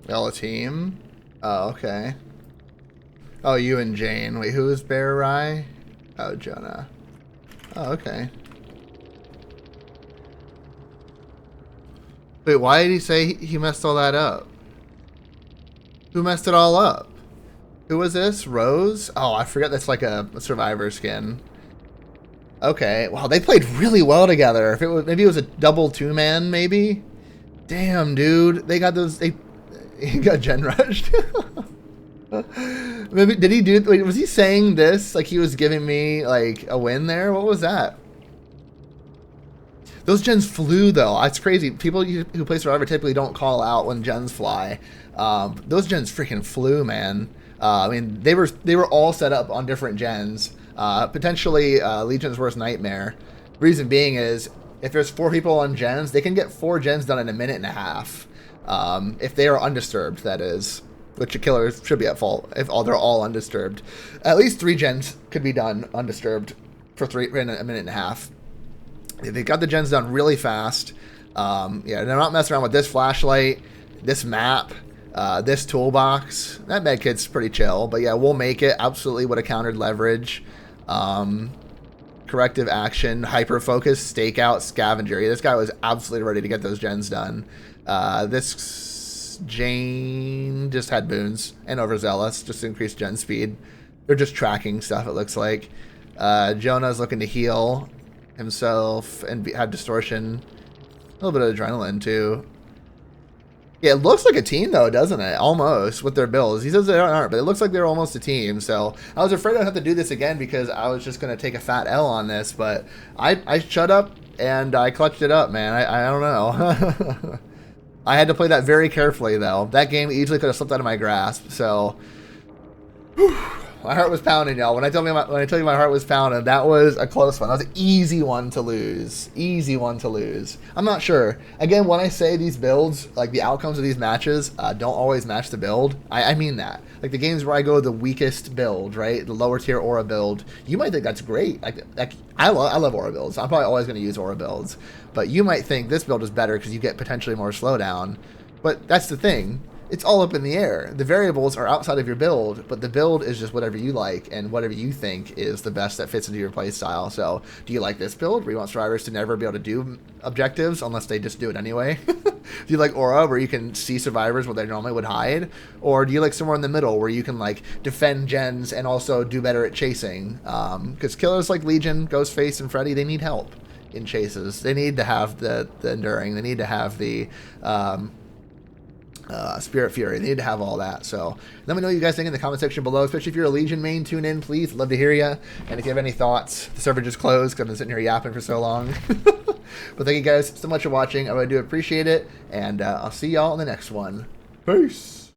Y'all a team? Oh, okay. Oh, you and Jane. Wait, who is Bear Rye? Oh, Jonah. Oh, okay. Wait, why did he say he messed all that up? Who messed it all up? Who was this? Rose? Oh, I forgot that's like a survivor skin. Okay. Wow, they played really well together. If it was, maybe it was a double two-man, maybe? Damn, dude. They got those... He got gen rushed. Maybe did he do? Wait, was he saying this like he was giving me like a win there? What was that? Those gens flew though. It's crazy. People who play Survivor typically don't call out when gens fly. Those gens freaking flew, man. I mean, they were all set up on different gens. Potentially Legion's worst nightmare. Reason being is if there's 4 people on gens, they can get 4 gens done in a minute and a half. If they are undisturbed, that is, which a killer should be at fault if they're all undisturbed. At least 3 gens could be done undisturbed for in a minute and a half. They got the gens done really fast. Yeah, they're not messing around with this flashlight, this map, this toolbox. That medkit's pretty chill, but yeah, we'll make it. Absolutely would have countered leverage. Corrective action, hyper focus, stakeout, scavenger. Yeah, this guy was absolutely ready to get those gens done. This Jane just had boons and overzealous, just increased gen speed. They're just tracking stuff, it looks like. Jonah's looking to heal himself and have distortion. A little bit of adrenaline too. Yeah, it looks like a team though, doesn't it? Almost, with their builds. He says they aren't, but it looks like they're almost a team. So I was afraid I'd have to do this again because I was just going to take a fat L on this, but I shut up and I clutched it up, man. I don't know. I had to play that very carefully, though. That game easily could have slipped out of my grasp. So, whew, my heart was pounding, y'all. When I tell you my heart was pounding, that was a close one. That was an easy one to lose. Easy one to lose. I'm not sure. Again, when I say these builds, like the outcomes of these matches, don't always match the build. I mean that. Like the games where I go the weakest build, right? The lower tier aura build. You might think that's great. Like I love aura builds. I'm probably always going to use aura builds. But you might think this build is better because you get potentially more slowdown. But that's the thing. It's all up in the air. The variables are outside of your build, but the build is just whatever you like and whatever you think is the best that fits into your play style. So, do you like this build where you want survivors to never be able to do objectives unless they just do it anyway? Do you like Aura where you can see survivors where they normally would hide? Or do you like somewhere in the middle where you can like defend gens and also do better at chasing? Because killers like Legion, Ghostface, and Freddy, they need help in chases. They need to have the enduring. They need to have the Spirit Fury. They need to have all that. So let me know what you guys think in the comment section below, especially if you're a Legion main. Tune in, please. Love to hear you. And if you have any thoughts, the server just closed because I've been sitting here yapping for so long. But thank you guys so much for watching. I really do appreciate it. And I'll see y'all in the next one. Peace.